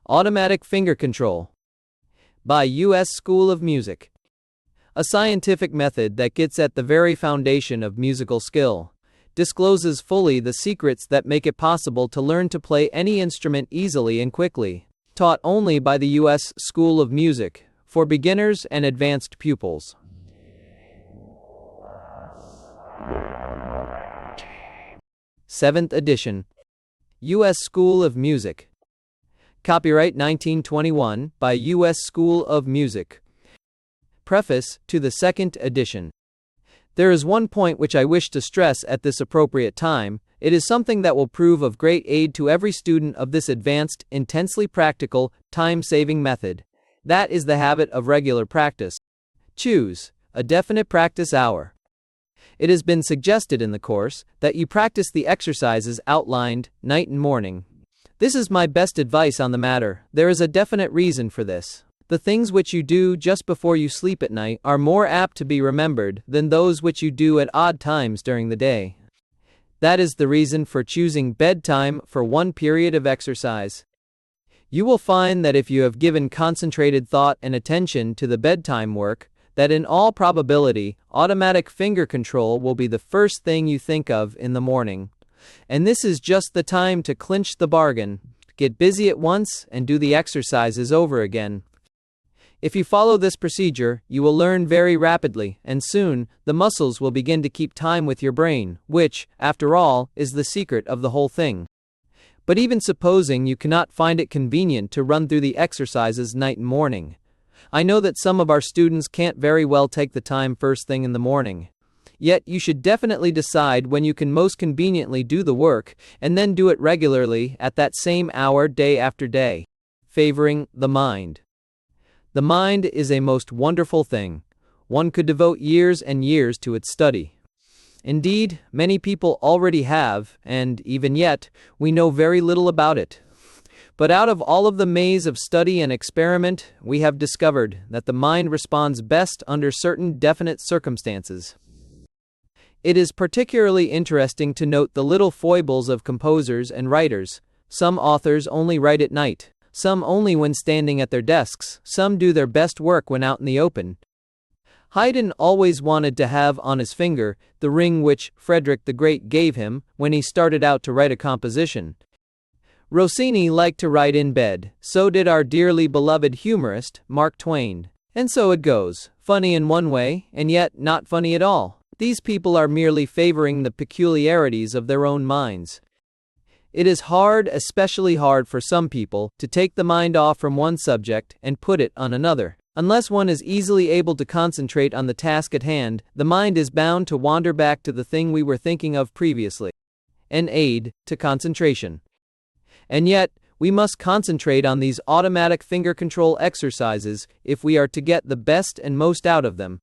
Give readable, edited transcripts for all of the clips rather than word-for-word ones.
Automatic Finger Control by U.S. School of Music. A scientific method that gets at the very foundation of musical skill, discloses fully the secrets that make it possible to learn to play any instrument easily and quickly. Taught only by the U.S. School of Music, for beginners and advanced pupils. Seventh edition. U.S. School of Music. Copyright 1921 by U.S. School of Music. Preface to the second edition. There is one point which I wish to stress at this appropriate time. It is something that will prove of great aid to every student of this advanced, intensely practical, time-saving method. That is the habit of regular practice. Choose a definite practice hour. It has been suggested in the course that you practice the exercises outlined, night and morning. This is my best advice on the matter. There is a definite reason for this. The things which you do just before you sleep at night are more apt to be remembered than those which you do at odd times during the day. That is the reason for choosing bedtime for one period of exercise. You will find that if you have given concentrated thought and attention to the bedtime work, that in all probability, automatic finger control will be the first thing you think of in the morning. And this is just the time to clinch the bargain, get busy at once, and do the exercises over again. If you follow this procedure, you will learn very rapidly, and soon, the muscles will begin to keep time with your brain, which, after all, is the secret of the whole thing. But even supposing you cannot find it convenient to run through the exercises night and morning, I know that some of our students can't very well take the time first thing in the morning. Yet you should definitely decide when you can most conveniently do the work, and then do it regularly at that same hour day after day. Favoring the mind. The mind is a most wonderful thing. One could devote years and years to its study. Indeed, many people already have, and even yet, we know very little about it. But out of all of the maze of study and experiment, we have discovered that the mind responds best under certain definite circumstances. It is particularly interesting to note the little foibles of composers and writers. Some authors only write at night, some only when standing at their desks, some do their best work when out in the open. Haydn always wanted to have on his finger the ring which Frederick the Great gave him when he started out to write a composition. Rossini liked to write in bed, so did our dearly beloved humorist, Mark Twain. And so it goes, funny in one way, and yet not funny at all. These people are merely favoring the peculiarities of their own minds. It is hard, especially hard for some people, to take the mind off from one subject and put it on another. Unless one is easily able to concentrate on the task at hand, the mind is bound to wander back to the thing we were thinking of previously. An aid to concentration. And yet, we must concentrate on these automatic finger control exercises if we are to get the best and most out of them.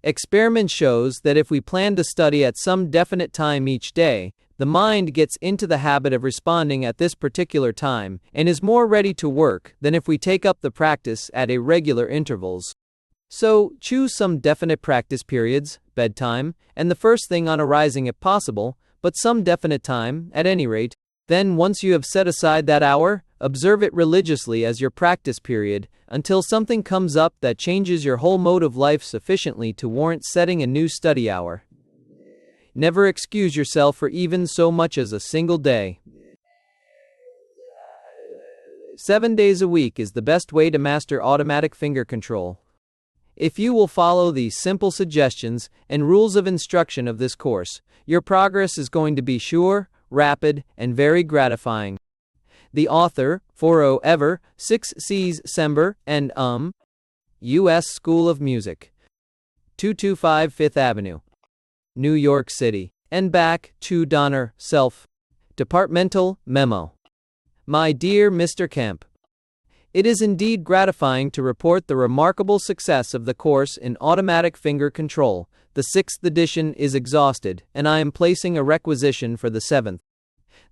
Experiment shows that if we plan to study at some definite time each day, the mind gets into the habit of responding at this particular time and is more ready to work than if we take up the practice at irregular intervals. So, choose some definite practice periods, bedtime, and the first thing on arising if possible, but some definite time, at any rate. Then, once you have set aside that hour, observe it religiously as your practice period, until something comes up that changes your whole mode of life sufficiently to warrant setting a new study hour. Never excuse yourself for even so much as a single day. 7 days a week is the best way to master automatic finger control. If you will follow these simple suggestions and rules of instruction of this course, your progress is going to be sure, rapid, and very gratifying. The author, 40 Ever, 6 C's Sember, and U.S. School of Music. 225 Fifth Avenue, New York City. And back to Donner, Self. Departmental Memo. My dear Mr. Kemp, it is indeed gratifying to report the remarkable success of the course in automatic finger control. The 6th edition is exhausted, and I am placing a requisition for the 7th.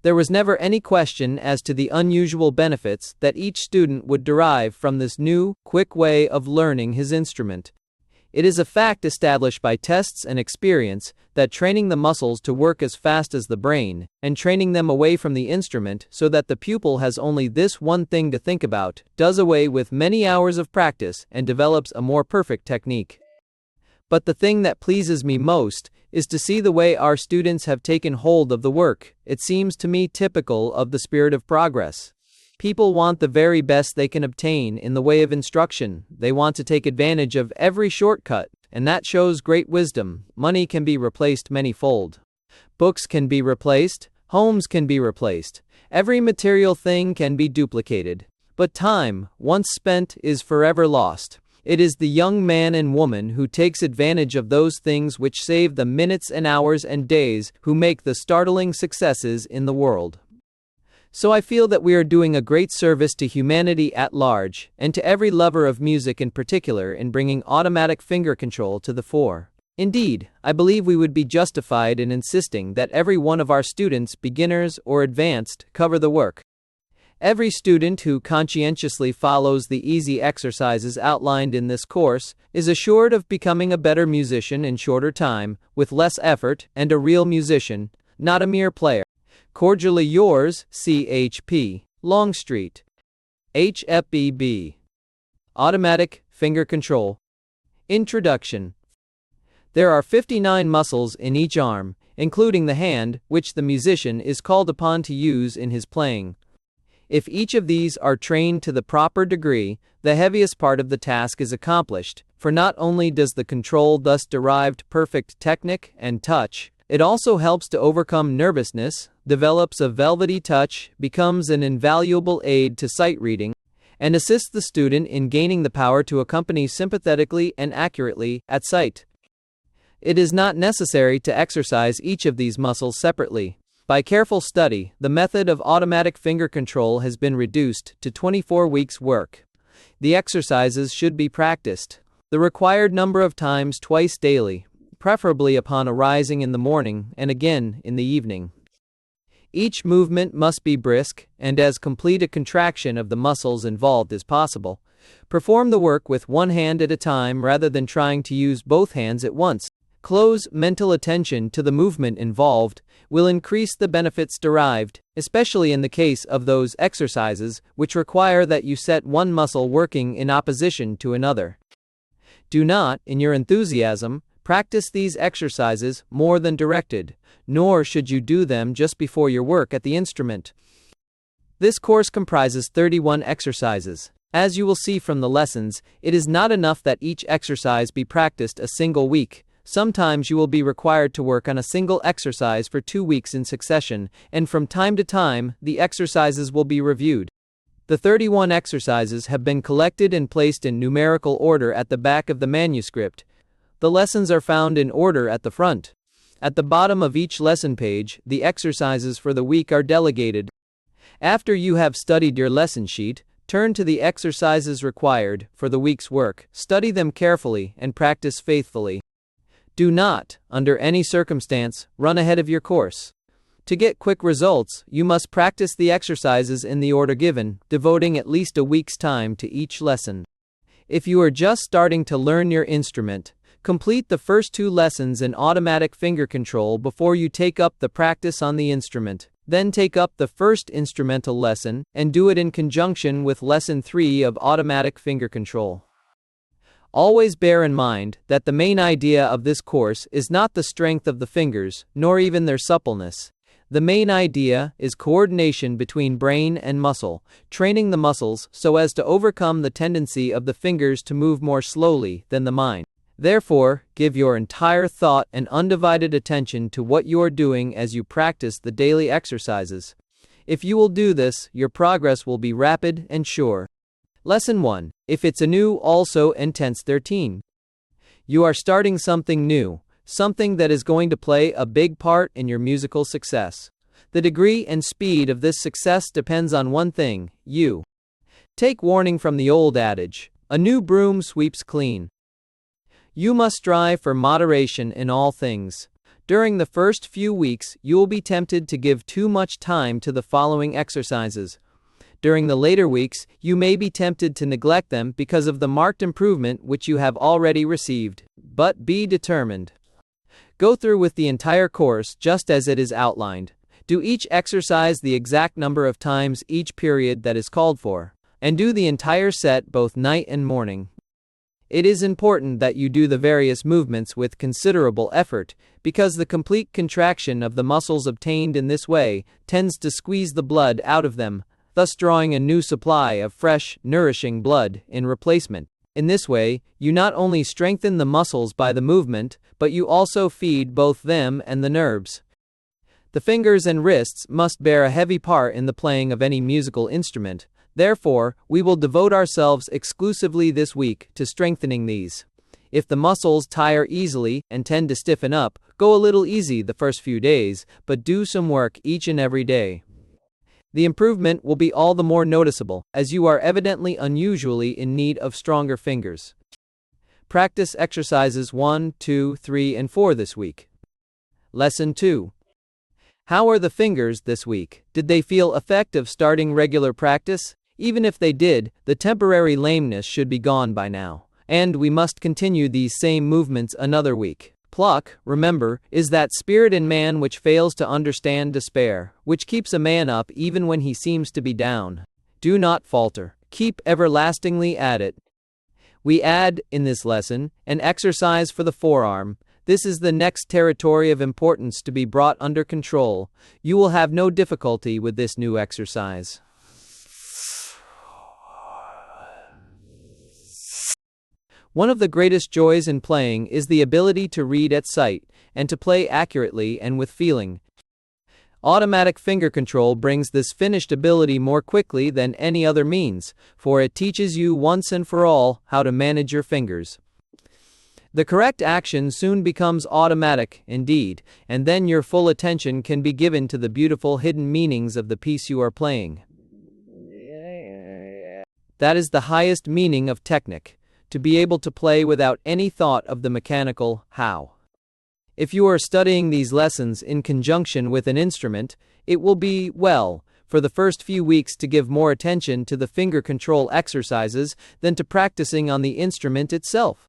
There was never any question as to the unusual benefits that each student would derive from this new, quick way of learning his instrument. It is a fact established by tests and experience that training the muscles to work as fast as the brain, and training them away from the instrument so that the pupil has only this one thing to think about, does away with many hours of practice and develops a more perfect technique. But the thing that pleases me most is to see the way our students have taken hold of the work. It seems to me typical of the spirit of progress. People want the very best they can obtain in the way of instruction. They want to take advantage of every shortcut, and that shows great wisdom. Money can be replaced manyfold. Books can be replaced, homes can be replaced, every material thing can be duplicated. But time, once spent, is forever lost. It is the young man and woman who takes advantage of those things which save the minutes and hours and days who make the startling successes in the world. So I feel that we are doing a great service to humanity at large, and to every lover of music in particular, in bringing automatic finger control to the fore. Indeed, I believe we would be justified in insisting that every one of our students, beginners or advanced, cover the work. Every student who conscientiously follows the easy exercises outlined in this course is assured of becoming a better musician in shorter time, with less effort, and a real musician, not a mere player. Cordially yours, C.H.P. Longstreet. HFBB. Automatic Finger Control. Introduction. There are 59 muscles in each arm, including the hand, which the musician is called upon to use in his playing. If each of these are trained to the proper degree, the heaviest part of the task is accomplished, for not only does the control thus derived perfect technique and touch, it also helps to overcome nervousness, develops a velvety touch, becomes an invaluable aid to sight reading, and assists the student in gaining the power to accompany sympathetically and accurately at sight. It is not necessary to exercise each of these muscles separately. By careful study, the method of automatic finger control has been reduced to 24 weeks' work. The exercises should be practiced the required number of times twice daily, preferably upon arising in the morning and again in the evening. Each movement must be brisk and as complete a contraction of the muscles involved as possible. Perform the work with one hand at a time rather than trying to use both hands at once. Close mental attention to the movement involved will increase the benefits derived, especially in the case of those exercises which require that you set one muscle working in opposition to another. Do not, in your enthusiasm, practice these exercises more than directed, nor should you do them just before your work at the instrument. This course comprises 31 exercises. As you will see from the lessons, it is not enough that each exercise be practiced a single week. Sometimes you will be required to work on a single exercise for 2 weeks in succession, and from time to time, the exercises will be reviewed. The 31 exercises have been collected and placed in numerical order at the back of the manuscript. The lessons are found in order at the front. At the bottom of each lesson page, the exercises for the week are delegated. After you have studied your lesson sheet, turn to the exercises required for the week's work, study them carefully, and practice faithfully. Do not, under any circumstance, run ahead of your course. To get quick results, you must practice the exercises in the order given, devoting at least a week's time to each lesson. If you are just starting to learn your instrument, complete the first 2 lessons in automatic finger control before you take up the practice on the instrument. Then take up the first instrumental lesson, and do it in conjunction with lesson 3 of automatic finger control. Always bear in mind that the main idea of this course is not the strength of the fingers, nor even their suppleness. The main idea is coordination between brain and muscle, training the muscles so as to overcome the tendency of the fingers to move more slowly than the mind. Therefore, give your entire thought and undivided attention to what you are doing as you practice the daily exercises. If you will do this, your progress will be rapid and sure. Lesson 1. If it's a new, also, and tense 13. You are starting something new, something that is going to play a big part in your musical success. The degree and speed of this success depends on one thing, you. Take warning from the old adage, a new broom sweeps clean. You must strive for moderation in all things. During the first few weeks, you will be tempted to give too much time to the following exercises. During the later weeks, you may be tempted to neglect them because of the marked improvement which you have already received. but be determined. Go through with the entire course just as it is outlined. Do each exercise the exact number of times each period that is called for, and do the entire set both night and morning. It is important that you do the various movements with considerable effort, because the complete contraction of the muscles obtained in this way tends to squeeze the blood out of them, thus drawing a new supply of fresh, nourishing blood in replacement. In this way, you not only strengthen the muscles by the movement, but you also feed both them and the nerves. The fingers and wrists must bear a heavy part in the playing of any musical instrument. Therefore, we will devote ourselves exclusively this week to strengthening these. If the muscles tire easily and tend to stiffen up, go a little easy the first few days, but do some work each and every day. The improvement will be all the more noticeable, as you are evidently unusually in need of stronger fingers. Practice exercises 1, 2, 3, and 4 this week. Lesson 2. How are the fingers this week? Did they feel effective starting regular practice? Even if they did, the temporary lameness should be gone by now, and we must continue these same movements another week. Pluck, remember, is that spirit in man which fails to understand despair, which keeps a man up even when he seems to be down. Do not falter. Keep everlastingly at it. We add, in this lesson, an exercise for the forearm. This is the next territory of importance to be brought under control. You will have no difficulty with this new exercise. One of the greatest joys in playing is the ability to read at sight, and to play accurately and with feeling. Automatic finger control brings this finished ability more quickly than any other means, for it teaches you once and for all how to manage your fingers. The correct action soon becomes automatic, indeed, and then your full attention can be given to the beautiful hidden meanings of the piece you are playing. That is the highest meaning of technique. To be able to play without any thought of the mechanical how. If you are studying these lessons in conjunction with an instrument, it will be, well, for the first few weeks to give more attention to the finger control exercises than to practicing on the instrument itself.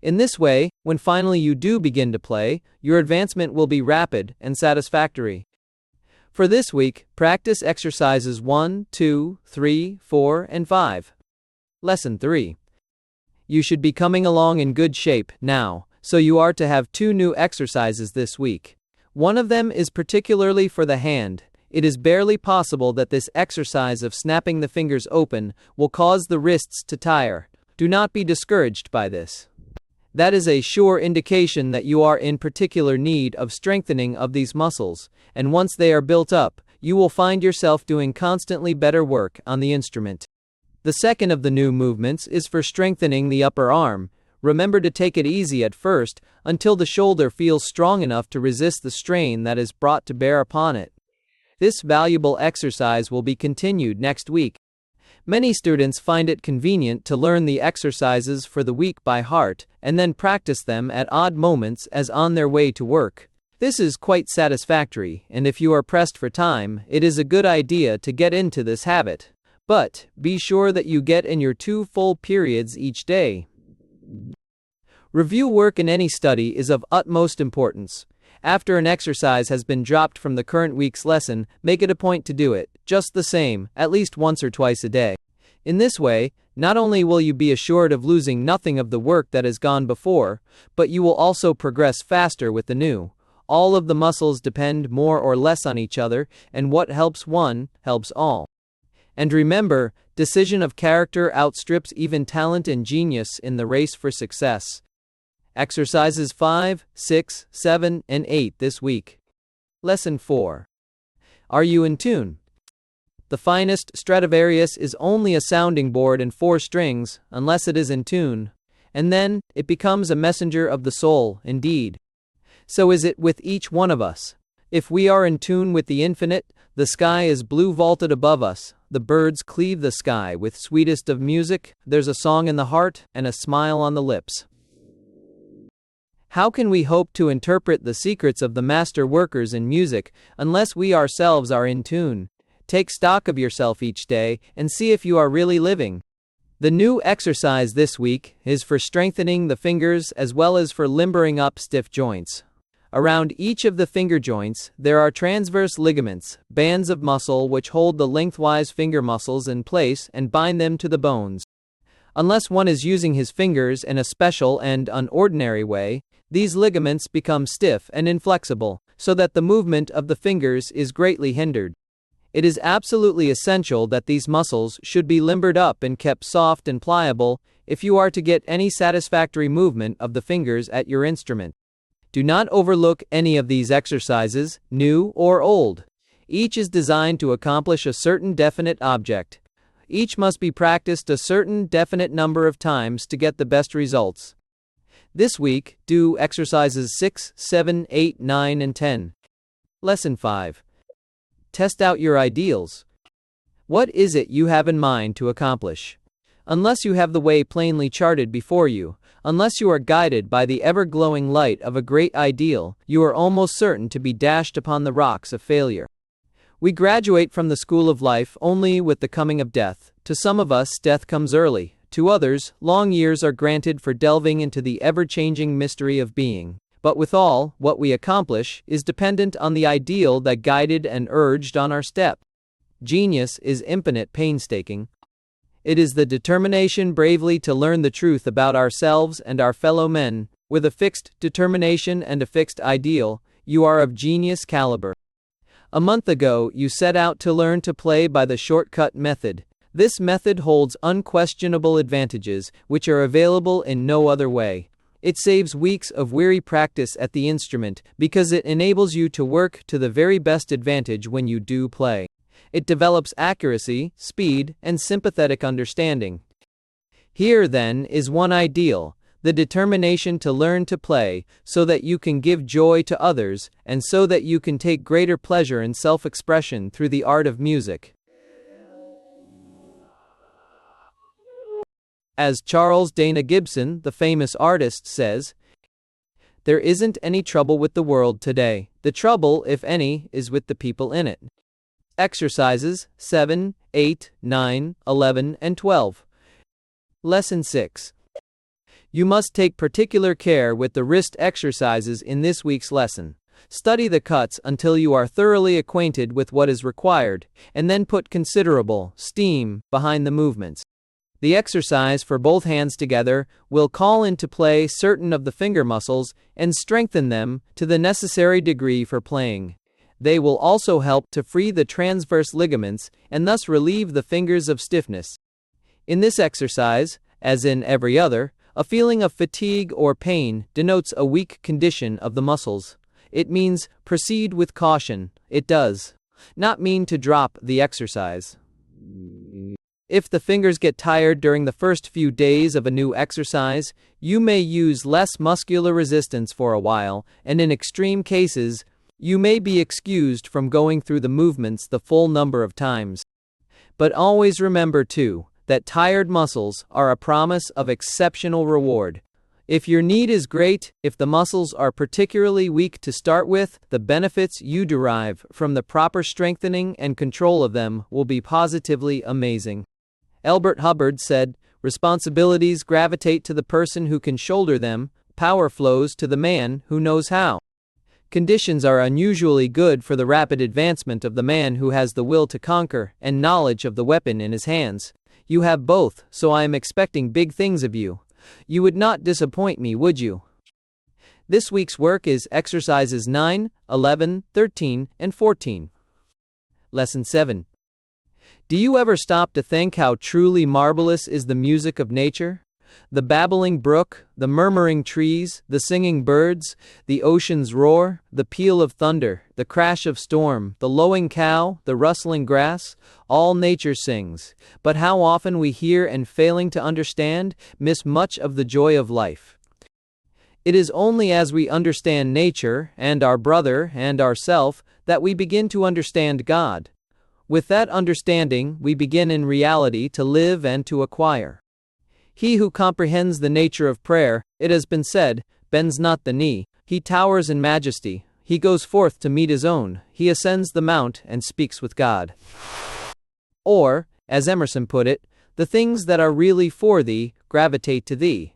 In this way, when finally you do begin to play, your advancement will be rapid and satisfactory. For this week, practice exercises 1, 2, 3, 4, and 5. Lesson 3. You should be coming along in good shape now, so you are to have 2 new exercises this week. One of them is particularly for the hand. It is barely possible that this exercise of snapping the fingers open will cause the wrists to tire. Do not be discouraged by this. That is a sure indication that you are in particular need of strengthening of these muscles, and once they are built up, you will find yourself doing constantly better work on the instrument. The second of the new movements is for strengthening the upper arm. Remember to take it easy at first, until the shoulder feels strong enough to resist the strain that is brought to bear upon it. This valuable exercise will be continued next week. Many students find it convenient to learn the exercises for the week by heart, and then practice them at odd moments as on their way to work. This is quite satisfactory, and if you are pressed for time, it is a good idea to get into this habit. But, be sure that you get in your 2 full periods each day. Review work in any study is of utmost importance. After an exercise has been dropped from the current week's lesson, make it a point to do it, just the same, at least once or twice a day. In this way, not only will you be assured of losing nothing of the work that has gone before, but you will also progress faster with the new. All of the muscles depend more or less on each other, and what helps one, helps all. And remember, decision of character outstrips even talent and genius in the race for success. Exercises 5, 6, 7, and 8 this week. Lesson 4. Are you in tune? The finest Stradivarius is only a sounding board and 4 strings, unless it is in tune, and then it becomes a messenger of the soul, indeed. So is it with each one of us. If we are in tune with the infinite, the sky is blue vaulted above us, the birds cleave the sky with sweetest of music, there's a song in the heart and a smile on the lips. How can we hope to interpret the secrets of the master workers in music unless we ourselves are in tune? Take stock of yourself each day and see if you are really living. The new exercise this week is for strengthening the fingers as well as for limbering up stiff joints. Around each of the finger joints, there are transverse ligaments, bands of muscle which hold the lengthwise finger muscles in place and bind them to the bones. Unless one is using his fingers in a special and unordinary way, these ligaments become stiff and inflexible, so that the movement of the fingers is greatly hindered. It is absolutely essential that these muscles should be limbered up and kept soft and pliable if you are to get any satisfactory movement of the fingers at your instrument. Do not overlook any of these exercises, new or old. Each is designed to accomplish a certain definite object. Each must be practiced a certain definite number of times to get the best results. This week, do exercises 6, 7, 8, 9, and 10. Lesson 5. Test out your ideals. What is it you have in mind to accomplish? Unless you have the way plainly charted before you, unless you are guided by the ever-glowing light of a great ideal, you are almost certain to be dashed upon the rocks of failure. We graduate from the school of life only with the coming of death. To some of us, death comes early. To others, long years are granted for delving into the ever-changing mystery of being. But with all, what we accomplish is dependent on the ideal that guided and urged on our step. Genius is infinite painstaking. It is the determination bravely to learn the truth about ourselves and our fellow men. With a fixed determination and a fixed ideal, you are of genius caliber. A month ago, you set out to learn to play by the shortcut method. This method holds unquestionable advantages, which are available in no other way. It saves weeks of weary practice at the instrument, because it enables you to work to the very best advantage when you do play. It develops accuracy, speed, and sympathetic understanding. Here, then, is one ideal, the determination to learn to play, so that you can give joy to others, and so that you can take greater pleasure in self-expression through the art of music. As Charles Dana Gibson, the famous artist, says, "There isn't any trouble with the world today. The trouble, if any, is with the people in it." Exercises 7, 8, 9, 11, and 12. Lesson 6. You must take particular care with the wrist exercises in this week's lesson. Study the cuts until you are thoroughly acquainted with what is required, and then put considerable steam behind the movements. The exercise for both hands together will call into play certain of the finger muscles and strengthen them to the necessary degree for playing. They will also help to free the transverse ligaments and thus relieve the fingers of stiffness. In this exercise, as in every other, a feeling of fatigue or pain denotes a weak condition of the muscles. It means proceed with caution. It does not mean to drop the exercise. If the fingers get tired during the first few days of a new exercise, you may use less muscular resistance for a while, and in extreme cases, you may be excused from going through the movements the full number of times. But always remember, too, that tired muscles are a promise of exceptional reward. If your need is great, if the muscles are particularly weak to start with, the benefits you derive from the proper strengthening and control of them will be positively amazing. Elbert Hubbard said, "Responsibilities gravitate to the person who can shoulder them, power flows to the man who knows how." Conditions are unusually good for the rapid advancement of the man who has the will to conquer and knowledge of the weapon in his hands. You have both, so I am expecting big things of you. You would not disappoint me, would you? This week's work is exercises 9, 11, 13, and 14. Lesson 7. Do you ever stop to think how truly marvelous is the music of nature? The babbling brook, the murmuring trees, the singing birds, the ocean's roar, the peal of thunder, the crash of storm, the lowing cow, the rustling grass, all nature sings. But how often we hear and, failing to understand, miss much of the joy of life. It is only as we understand nature, and our brother, and ourself, that we begin to understand God. With that understanding, we begin in reality to live and to acquire. He who comprehends the nature of prayer, it has been said, bends not the knee. He towers in majesty. He goes forth to meet his own. He ascends the mount and speaks with God. Or, as Emerson put it, The things that are really for thee gravitate to thee.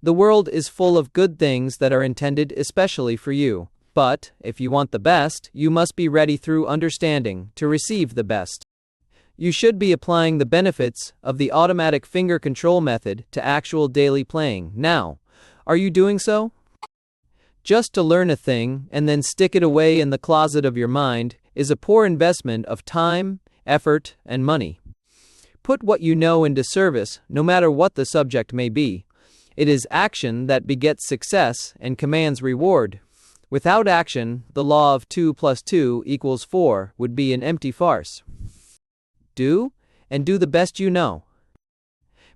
The world is full of good things that are intended especially for you. But, if you want the best, you must be ready through understanding to receive the best. You should be applying the benefits of the automatic finger control method to actual daily playing now. Are you doing so? Just to learn a thing and then stick it away in the closet of your mind is a poor investment of time, effort, and money. Put what you know into service, no matter what the subject may be. It is action that begets success and commands reward. Without action, the law of 2 + 2 = 4 would be an empty farce. Do, and do the best you know.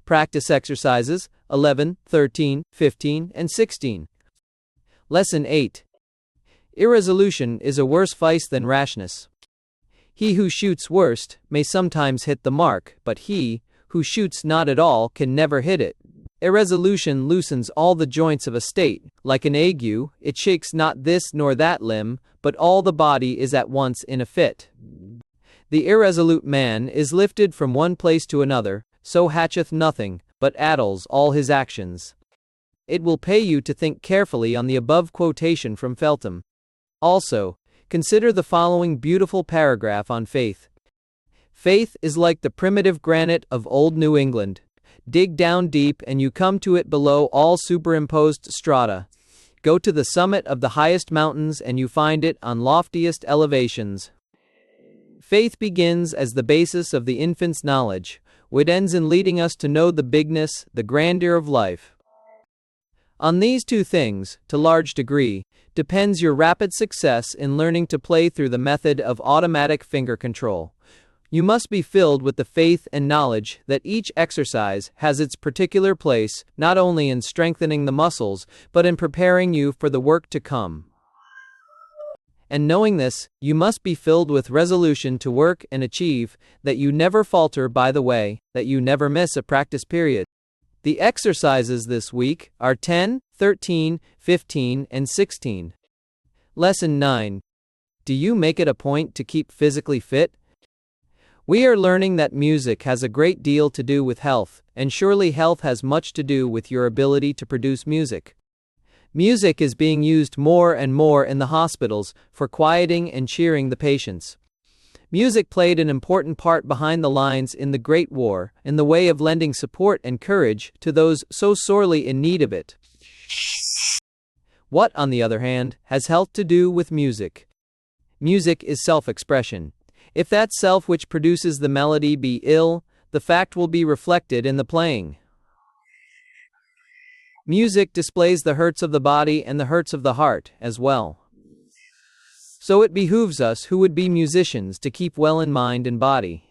Practice exercises 11, 13, 15, and 16. Lesson 8. Irresolution is a worse vice than rashness. He who shoots worst may sometimes hit the mark, but he who shoots not at all can never hit it. Irresolution loosens all the joints of a state. Like an ague, it shakes not this nor that limb, but all the body is at once in a fit. The irresolute man is lifted from one place to another, so hatcheth nothing, but addles all his actions. It will pay you to think carefully on the above quotation from Feltham. Also, consider the following beautiful paragraph on faith. Faith is like the primitive granite of old New England. Dig down deep and you come to it below all superimposed strata. Go to the summit of the highest mountains and you find it on loftiest elevations. Faith begins as the basis of the infant's knowledge, which ends in leading us to know the bigness, the grandeur of life. On these two things, to large degree, depends your rapid success in learning to play through the method of automatic finger control. You must be filled with the faith and knowledge that each exercise has its particular place, not only in strengthening the muscles, but in preparing you for the work to come. And knowing this, you must be filled with resolution to work and achieve, that you never falter by the way, that you never miss a practice period. The exercises this week are 10, 13, 15, and 16. Lesson 9. Do you make it a point to keep physically fit? We are learning that music has a great deal to do with health, and surely health has much to do with your ability to produce music. Music is being used more and more in the hospitals for quieting and cheering the patients. Music played an important part behind the lines in the Great War, in the way of lending support and courage to those so sorely in need of it. What, on the other hand, has health to do with music? Music is self-expression. If that self which produces the melody be ill, the fact will be reflected in the playing. Music displays the hurts of the body and the hurts of the heart, as well. So it behooves us who would be musicians to keep well in mind and body.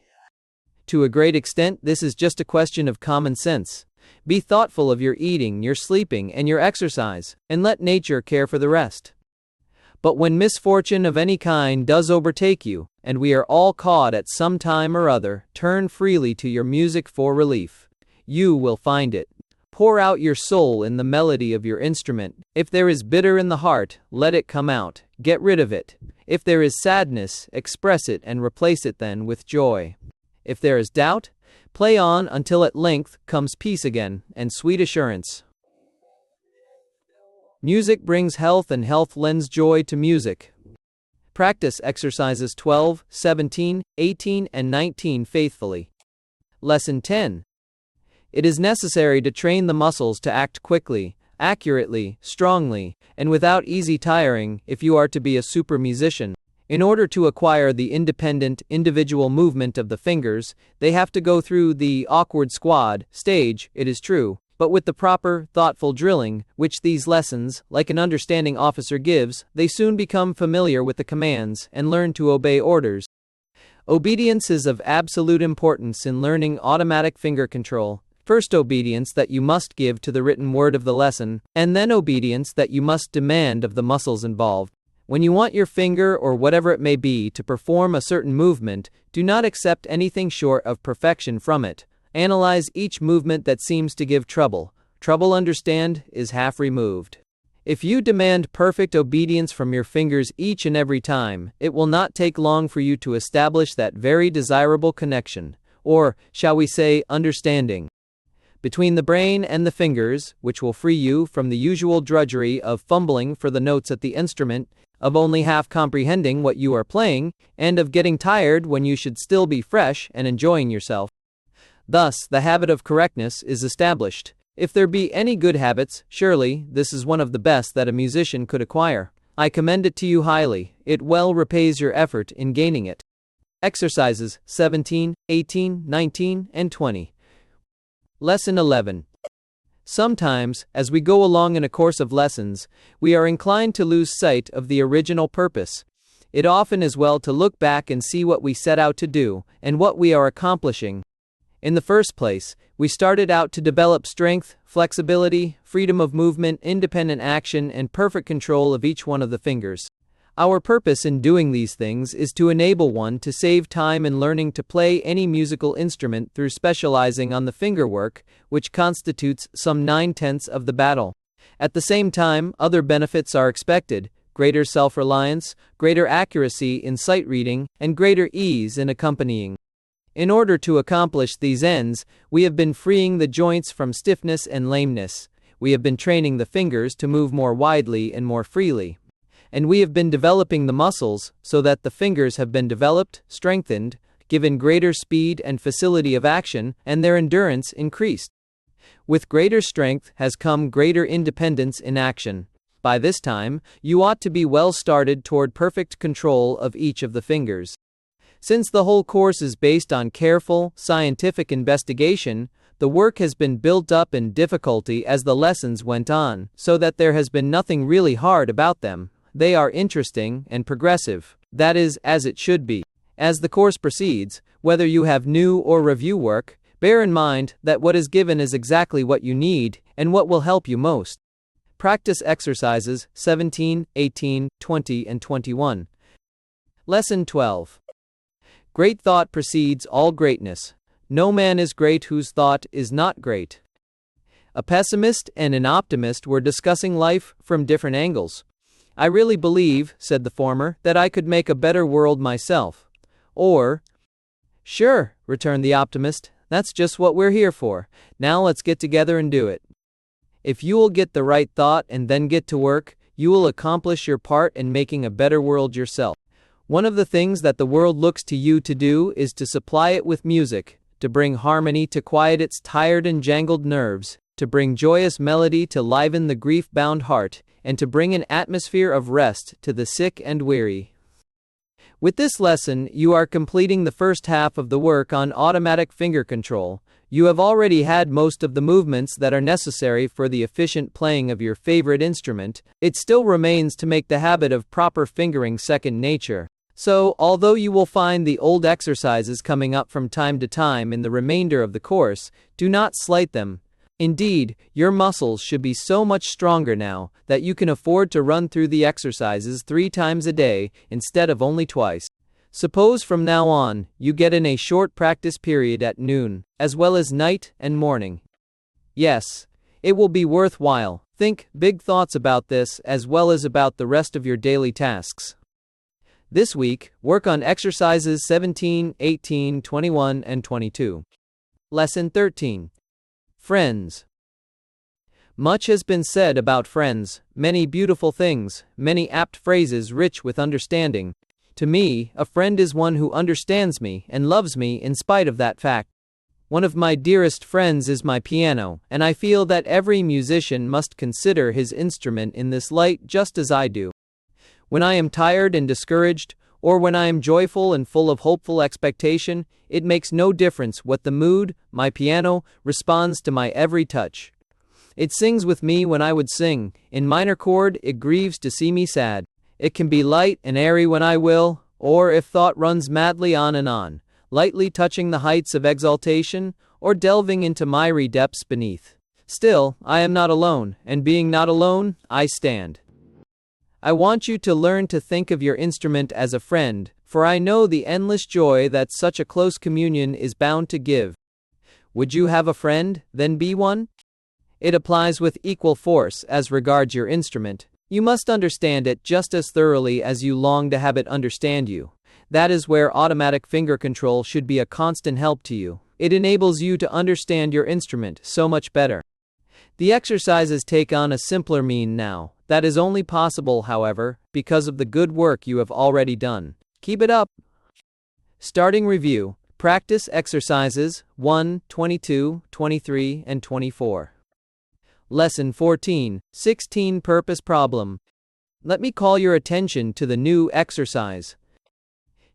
To a great extent, this is just a question of common sense. Be thoughtful of your eating, your sleeping, and your exercise, and let nature care for the rest. But when misfortune of any kind does overtake you, and we are all caught at some time or other, turn freely to your music for relief. You will find it. Pour out your soul in the melody of your instrument. If there is bitter in the heart, let it come out. Get rid of it. If there is sadness, express it and replace it then with joy. If there is doubt, play on until at length comes peace again and sweet assurance. Music brings health and health lends joy to music. Practice exercises 12, 17, 18, and 19 faithfully. Lesson 10. It is necessary to train the muscles to act quickly, accurately, strongly, and without easy tiring if you are to be a super musician. In order to acquire the independent, individual movement of the fingers, they have to go through the awkward squad stage, it is true, but with the proper, thoughtful drilling, which these lessons, like an understanding officer gives, they soon become familiar with the commands and learn to obey orders. Obedience is of absolute importance in learning automatic finger control. First, obedience that you must give to the written word of the lesson, and then obedience that you must demand of the muscles involved. When you want your finger or whatever it may be to perform a certain movement, do not accept anything short of perfection from it. Analyze each movement that seems to give trouble. Trouble, understand, is half removed. If you demand perfect obedience from your fingers each and every time, it will not take long for you to establish that very desirable connection, or, shall we say, understanding, between the brain and the fingers, which will free you from the usual drudgery of fumbling for the notes at the instrument, of only half comprehending what you are playing, and of getting tired when you should still be fresh and enjoying yourself. Thus, the habit of correctness is established. If there be any good habits, surely this is one of the best that a musician could acquire. I commend it to you highly. It well repays your effort in gaining it. Exercises 17, 18, 19, and 20. Lesson 11. Sometimes, as we go along in a course of lessons, we are inclined to lose sight of the original purpose. It often is well to look back and see what we set out to do, and what we are accomplishing. In the first place, we started out to develop strength, flexibility, freedom of movement, independent action, and perfect control of each one of the fingers. Our purpose in doing these things is to enable one to save time in learning to play any musical instrument through specializing on the fingerwork, which constitutes some 9/10 of the battle. At the same time, other benefits are expected: greater self-reliance, greater accuracy in sight reading, and greater ease in accompanying. In order to accomplish these ends, we have been freeing the joints from stiffness and lameness. We have been training the fingers to move more widely and more freely. And we have been developing the muscles so that the fingers have been developed, strengthened, given greater speed and facility of action, and their endurance increased. With greater strength has come greater independence in action. By this time, you ought to be well started toward perfect control of each of the fingers. Since the whole course is based on careful, scientific investigation, the work has been built up in difficulty as the lessons went on, so that there has been nothing really hard about them. They are interesting and progressive. That is, as it should be. As the course proceeds, whether you have new or review work, bear in mind that what is given is exactly what you need and what will help you most. Practice exercises 17, 18, 20, and 21. Lesson 12. Great thought precedes all greatness. No man is great whose thought is not great. A pessimist and an optimist were discussing life from different angles. I really believe, said the former, that I could make a better world myself. Or, sure, returned the optimist, that's just what we're here for. Now let's get together and do it. If you will get the right thought and then get to work, you will accomplish your part in making a better world yourself. One of the things that the world looks to you to do is to supply it with music, to bring harmony to quiet its tired and jangled nerves, to bring joyous melody to liven the grief-bound heart, and to bring an atmosphere of rest to the sick and weary. With this lesson, you are completing the first half of the work on automatic finger control. You have already had most of the movements that are necessary for the efficient playing of your favorite instrument. It still remains to make the habit of proper fingering second nature. So, although you will find the old exercises coming up from time to time in the remainder of the course, do not slight them. Indeed, your muscles should be so much stronger now that you can afford to run through the exercises 3 times a day instead of only twice. Suppose from now on, you get in a short practice period at noon, as well as night and morning. Yes, it will be worthwhile. Think big thoughts about this as well as about the rest of your daily tasks. This week, work on exercises 17, 18, 21, and 22. Lesson 13. Friends. Much has been said about friends, many beautiful things, many apt phrases rich with understanding. To me, a friend is one who understands me and loves me in spite of that fact. One of my dearest friends is my piano, and I feel that every musician must consider his instrument in this light just as I do. When I am tired and discouraged, or when I am joyful and full of hopeful expectation, it makes no difference what the mood, my piano responds to my every touch. It sings with me when I would sing. In minor chord, it grieves to see me sad. It can be light and airy when I will, or if thought runs madly on, lightly touching the heights of exaltation, or delving into miry depths beneath. Still, I am not alone, and being not alone, I stand. I want you to learn to think of your instrument as a friend, for I know the endless joy that such a close communion is bound to give. Would you have a friend, then be one? It applies with equal force as regards your instrument. You must understand it just as thoroughly as you long to have it understand you. That is where automatic finger control should be a constant help to you. It enables you to understand your instrument so much better. The exercises take on a simpler meaning now. That is only possible, however, because of the good work you have already done. Keep it up. Starting review. Practice exercises 1, 22, 23, and 24. Lesson 14, 16 Purpose Problem. Let me call your attention to the new exercise.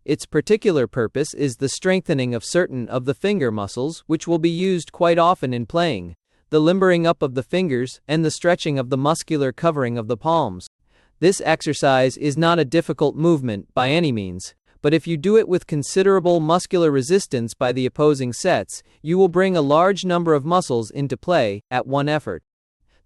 Its particular purpose is the strengthening of certain of the finger muscles, which will be used quite often in playing, the limbering up of the fingers, and the stretching of the muscular covering of the palms. This exercise is not a difficult movement by any means, but if you do it with considerable muscular resistance by the opposing sets, you will bring a large number of muscles into play at one effort.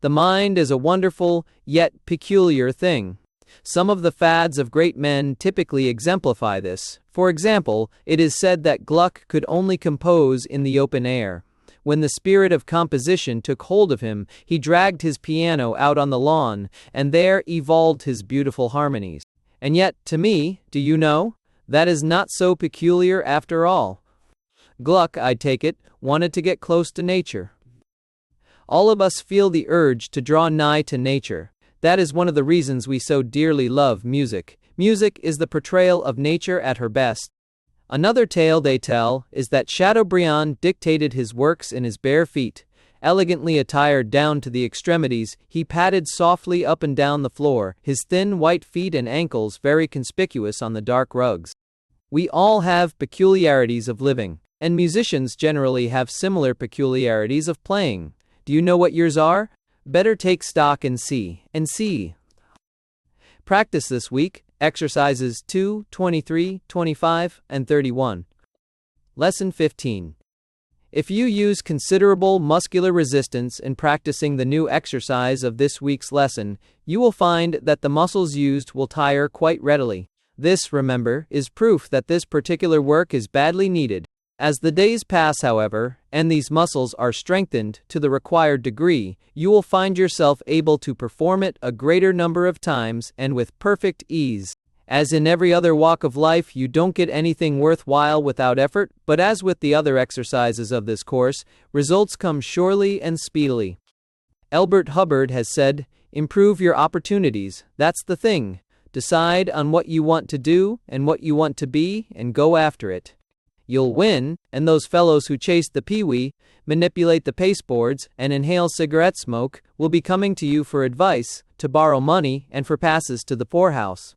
The mind is a wonderful, yet peculiar thing. Some of the fads of great men typically exemplify this. For example, it is said that Gluck could only compose in the open air. When the spirit of composition took hold of him, he dragged his piano out on the lawn, and there evolved his beautiful harmonies. And yet, to me, do you know, that is not so peculiar after all. Gluck, I take it, wanted to get close to nature. All of us feel the urge to draw nigh to nature. That is one of the reasons we so dearly love music. Music is the portrayal of nature at her best. Another tale they tell is that Chateaubriand dictated his works in his bare feet. Elegantly attired down to the extremities, he padded softly up and down the floor, his thin white feet and ankles very conspicuous on the dark rugs. We all have peculiarities of living, and musicians generally have similar peculiarities of playing. Do you know what yours are? Better take stock and see. Practice this week, exercises 2, 23, 25, and 31. Lesson 15. If you use considerable muscular resistance in practicing the new exercise of this week's lesson, you will find that the muscles used will tire quite readily. This, remember, is proof that this particular work is badly needed. As the days pass, however, and these muscles are strengthened to the required degree, you will find yourself able to perform it a greater number of times and with perfect ease. As in every other walk of life, you don't get anything worthwhile without effort, but as with the other exercises of this course, results come surely and speedily. Elbert Hubbard has said, "Improve your opportunities, that's the thing. Decide on what you want to do and what you want to be and go after it. You'll win, and those fellows who chase the peewee, manipulate the pasteboards, and inhale cigarette smoke will be coming to you for advice, to borrow money, and for passes to the poorhouse."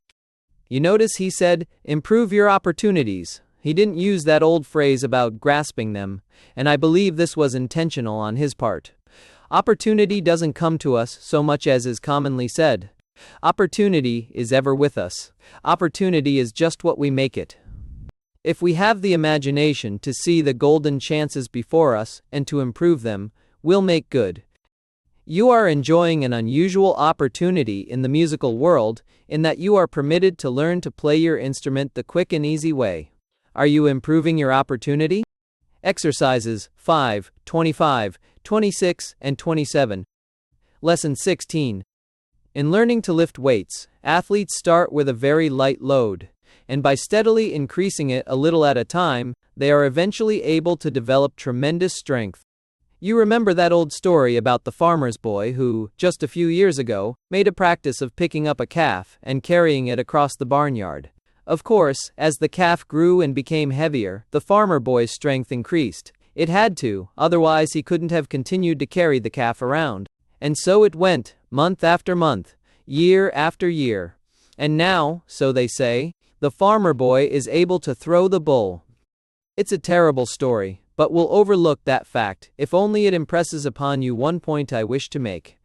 You notice he said, improve your opportunities. He didn't use that old phrase about grasping them, and I believe this was intentional on his part. Opportunity doesn't come to us so much as is commonly said. Opportunity is ever with us. Opportunity is just what we make it. If we have the imagination to see the golden chances before us and to improve them, we'll make good. You are enjoying an unusual opportunity in the musical world in that you are permitted to learn to play your instrument the quick and easy way. Are you improving your opportunity? Exercises 5, 25, 26, and 27. Lesson 16. In learning to lift weights, athletes start with a very light load, and by steadily increasing it a little at a time, they are eventually able to develop tremendous strength. You remember that old story about the farmer's boy who, just a few years ago, made a practice of picking up a calf and carrying it across the barnyard. Of course, as the calf grew and became heavier, the farmer boy's strength increased. It had to, otherwise he couldn't have continued to carry the calf around. And so it went, month after month, year after year. And now, so they say, the farmer boy is able to throw the bull. It's a terrible story, but we'll overlook that fact, if only it impresses upon you one point I wish to make.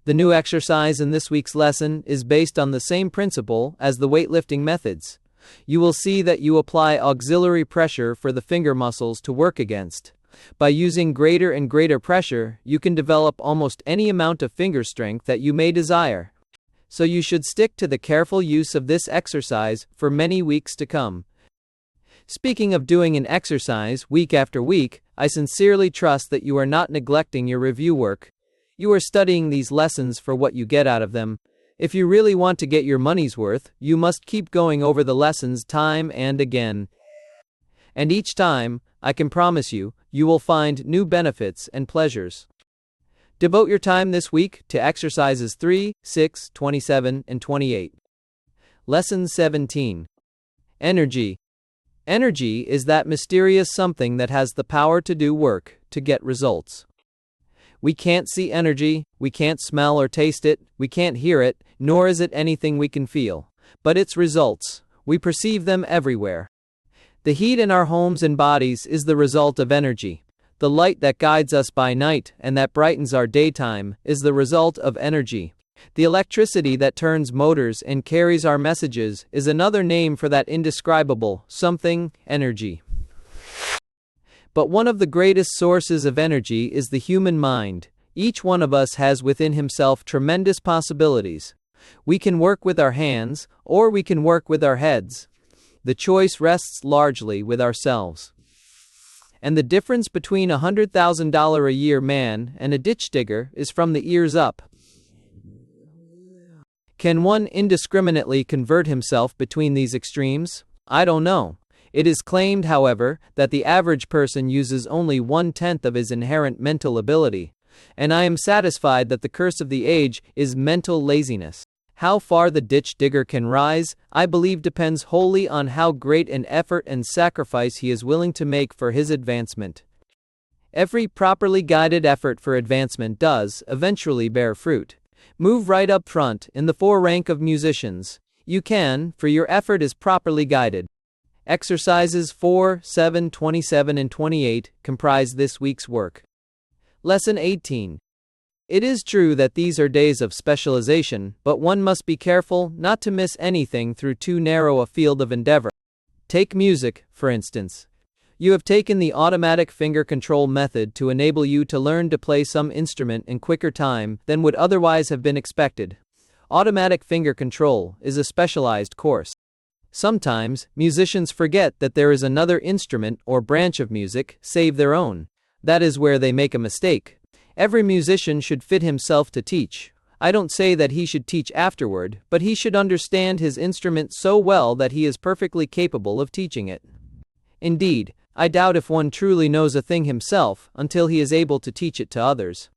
The new exercise in this week's lesson is based on the same principle as the weightlifting methods. You will see that you apply auxiliary pressure for the finger muscles to work against. By using greater and greater pressure, you can develop almost any amount of finger strength that you may desire. So you should stick to the careful use of this exercise for many weeks to come. Speaking of doing an exercise week after week, I sincerely trust that you are not neglecting your review work. You are studying these lessons for what you get out of them. If you really want to get your money's worth, you must keep going over the lessons time and again. And each time, I can promise you, you will find new benefits and pleasures. Devote your time this week to exercises 3, 6, 27, and 28. Lesson 17. Energy. Energy is that mysterious something that has the power to do work, to get results. We can't see energy, we can't smell or taste it, we can't hear it, nor is it anything we can feel. But its results, we perceive them everywhere. The heat in our homes and bodies is the result of energy. The light that guides us by night and that brightens our daytime is the result of energy. The electricity that turns motors and carries our messages is another name for that indescribable something, energy. But one of the greatest sources of energy is the human mind. Each one of us has within himself tremendous possibilities. We can work with our hands, or we can work with our heads. The choice rests largely with ourselves. And the difference between a $100,000 a year man and a ditch digger is from the ears up. Can one indiscriminately convert himself between these extremes? I don't know. It is claimed, however, that the average person uses only 1/10 of his inherent mental ability, and I am satisfied that the curse of the age is mental laziness. How far the ditch digger can rise, I believe depends wholly on how great an effort and sacrifice he is willing to make for his advancement. Every properly guided effort for advancement does eventually bear fruit. Move right up front in the rank of musicians. You can, for your effort is properly guided. Exercises 4, 7, 27, and 28 comprise this week's work. Lesson 18. It is true that these are days of specialization, but one must be careful not to miss anything through too narrow a field of endeavor. Take music, for instance. You have taken the automatic finger control method to enable you to learn to play some instrument in quicker time than would otherwise have been expected. Automatic finger control is a specialized course. Sometimes, musicians forget that there is another instrument or branch of music, save their own. That is where they make a mistake. Every musician should fit himself to teach. I don't say that he should teach afterward, but he should understand his instrument so well that he is perfectly capable of teaching it. Indeed, I doubt if one truly knows a thing himself until he is able to teach it to others.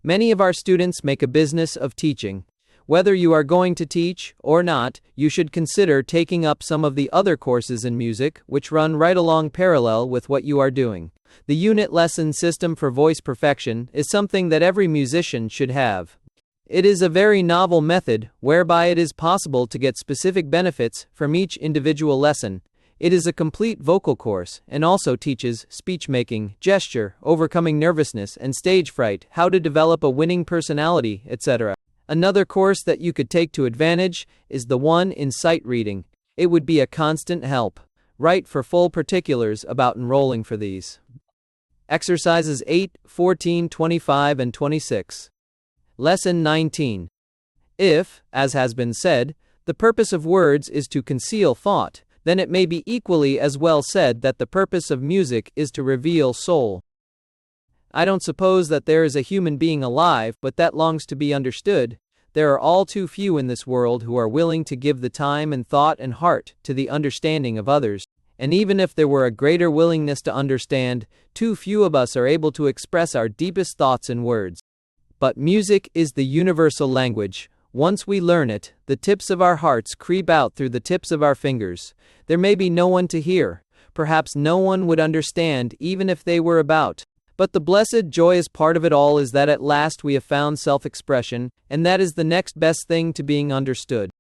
Many of our students make a business of teaching. Whether you are going to teach or not, you should consider taking up some of the other courses in music which run right along parallel with what you are doing. The unit lesson system for voice perfection is something that every musician should have. It is a very novel method whereby it is possible to get specific benefits from each individual lesson. It is a complete vocal course and also teaches speech making, gesture, overcoming nervousness and stage fright, how to develop a winning personality, etc. Another course that you could take to advantage is the one in sight reading. It would be a constant help. Write for full particulars about enrolling for these. Exercises 8, 14, 25, and 26. Lesson 19. If, as has been said, the purpose of words is to conceal thought, then it may be equally as well said that the purpose of music is to reveal soul. I don't suppose that there is a human being alive, but that longs to be understood. There are all too few in this world who are willing to give the time and thought and heart to the understanding of others. And even if there were a greater willingness to understand, too few of us are able to express our deepest thoughts in words. But music is the universal language. Once we learn it, the tips of our hearts creep out through the tips of our fingers. There may be no one to hear. Perhaps no one would understand even if they were about. But the blessed, joyous part of it all is that at last we have found self-expression, and that is the next best thing to being understood.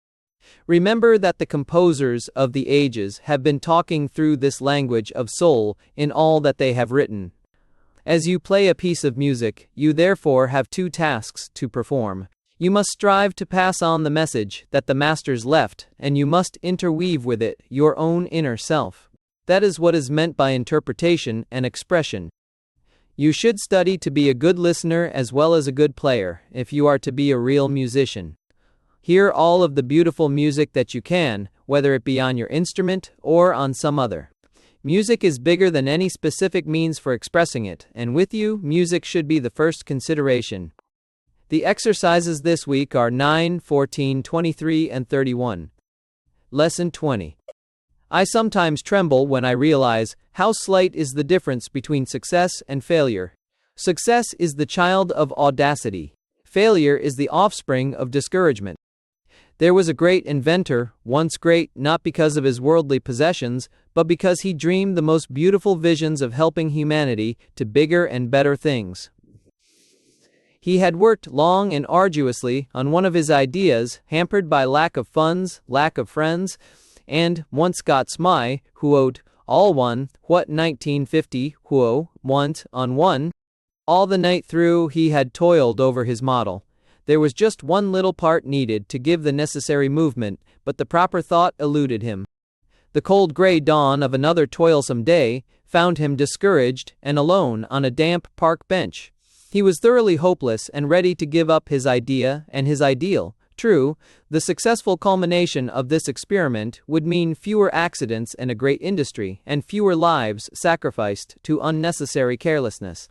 Remember that the composers of the ages have been talking through this language of soul in all that they have written. As you play a piece of music, you therefore have two tasks to perform. You must strive to pass on the message that the masters left, and you must interweave with it your own inner self. That is what is meant by interpretation and expression. You should study to be a good listener as well as a good player, if you are to be a real musician. Hear all of the beautiful music that you can, whether it be on your instrument or on some other. Music is bigger than any specific means for expressing it, and with you, music should be the first consideration. The exercises this week are 9, 14, 23, and 31. Lesson 20. I sometimes tremble when I realize how slight is the difference between success and failure. Success is the child of audacity. Failure is the offspring of discouragement. There was a great inventor, once great not because of his worldly possessions, but because he dreamed the most beautiful visions of helping humanity to bigger and better things. He had worked long and arduously on one of his ideas, hampered by lack of funds, lack of friends, and once got Smy, who owed all one, what 1950, who want on one. All the night through he had toiled over his model. There was just one little part needed to give the necessary movement, but the proper thought eluded him. The cold gray dawn of another toilsome day found him discouraged and alone on a damp park bench. He was thoroughly hopeless and ready to give up his idea and his ideal. True, the successful culmination of this experiment would mean fewer accidents and a great industry, and fewer lives sacrificed to unnecessary carelessness.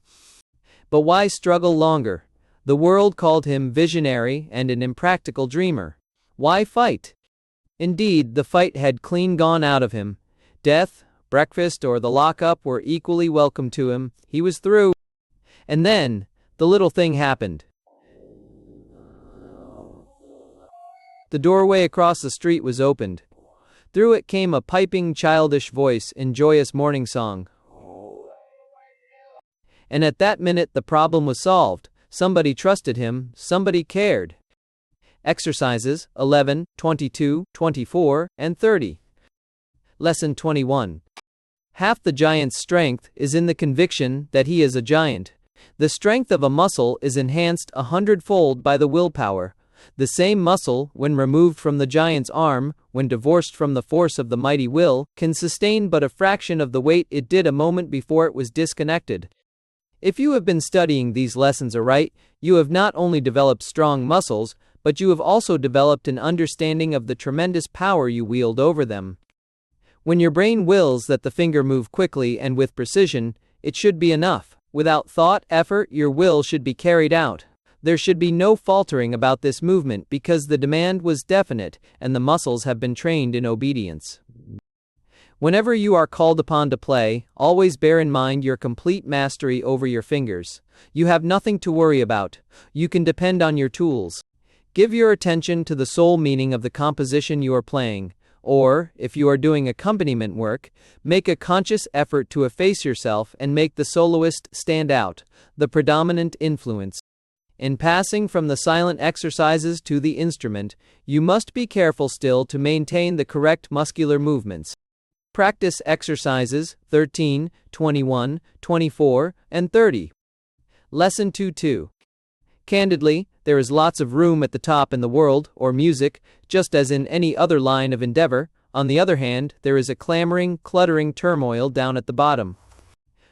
But why struggle longer? The world called him visionary and an impractical dreamer. Why fight? Indeed, the fight had clean gone out of him. Death, breakfast, or the lockup were equally welcome to him. He was through. And then, the little thing happened. The doorway across the street was opened. Through it came a piping, childish voice in joyous morning song. And at that minute the problem was solved. Somebody trusted him, somebody cared. Exercises 11, 22, 24, and 30. Lesson 21. Half the giant's strength is in the conviction that he is a giant. The strength of a muscle is enhanced 100-fold by the willpower. The same muscle, when removed from the giant's arm, when divorced from the force of the mighty will, can sustain but a fraction of the weight it did a moment before it was disconnected. If you have been studying these lessons aright, you have not only developed strong muscles, but you have also developed an understanding of the tremendous power you wield over them. When your brain wills that the finger move quickly and with precision, it should be enough. Without thought, effort, your will should be carried out. There should be no faltering about this movement because the demand was definite and the muscles have been trained in obedience. Whenever you are called upon to play, always bear in mind your complete mastery over your fingers. You have nothing to worry about. You can depend on your tools. Give your attention to the sole meaning of the composition you are playing. Or, if you are doing accompaniment work, make a conscious effort to efface yourself and make the soloist stand out, the predominant influence. In passing from the silent exercises to the instrument, you must be careful still to maintain the correct muscular movements. Practice exercises 13, 21, 24, and 30. Lesson 2-2. Candidly, there is lots of room at the top in the world, or music, just as in any other line of endeavor. On the other hand, there is a clamoring, cluttering turmoil down at the bottom.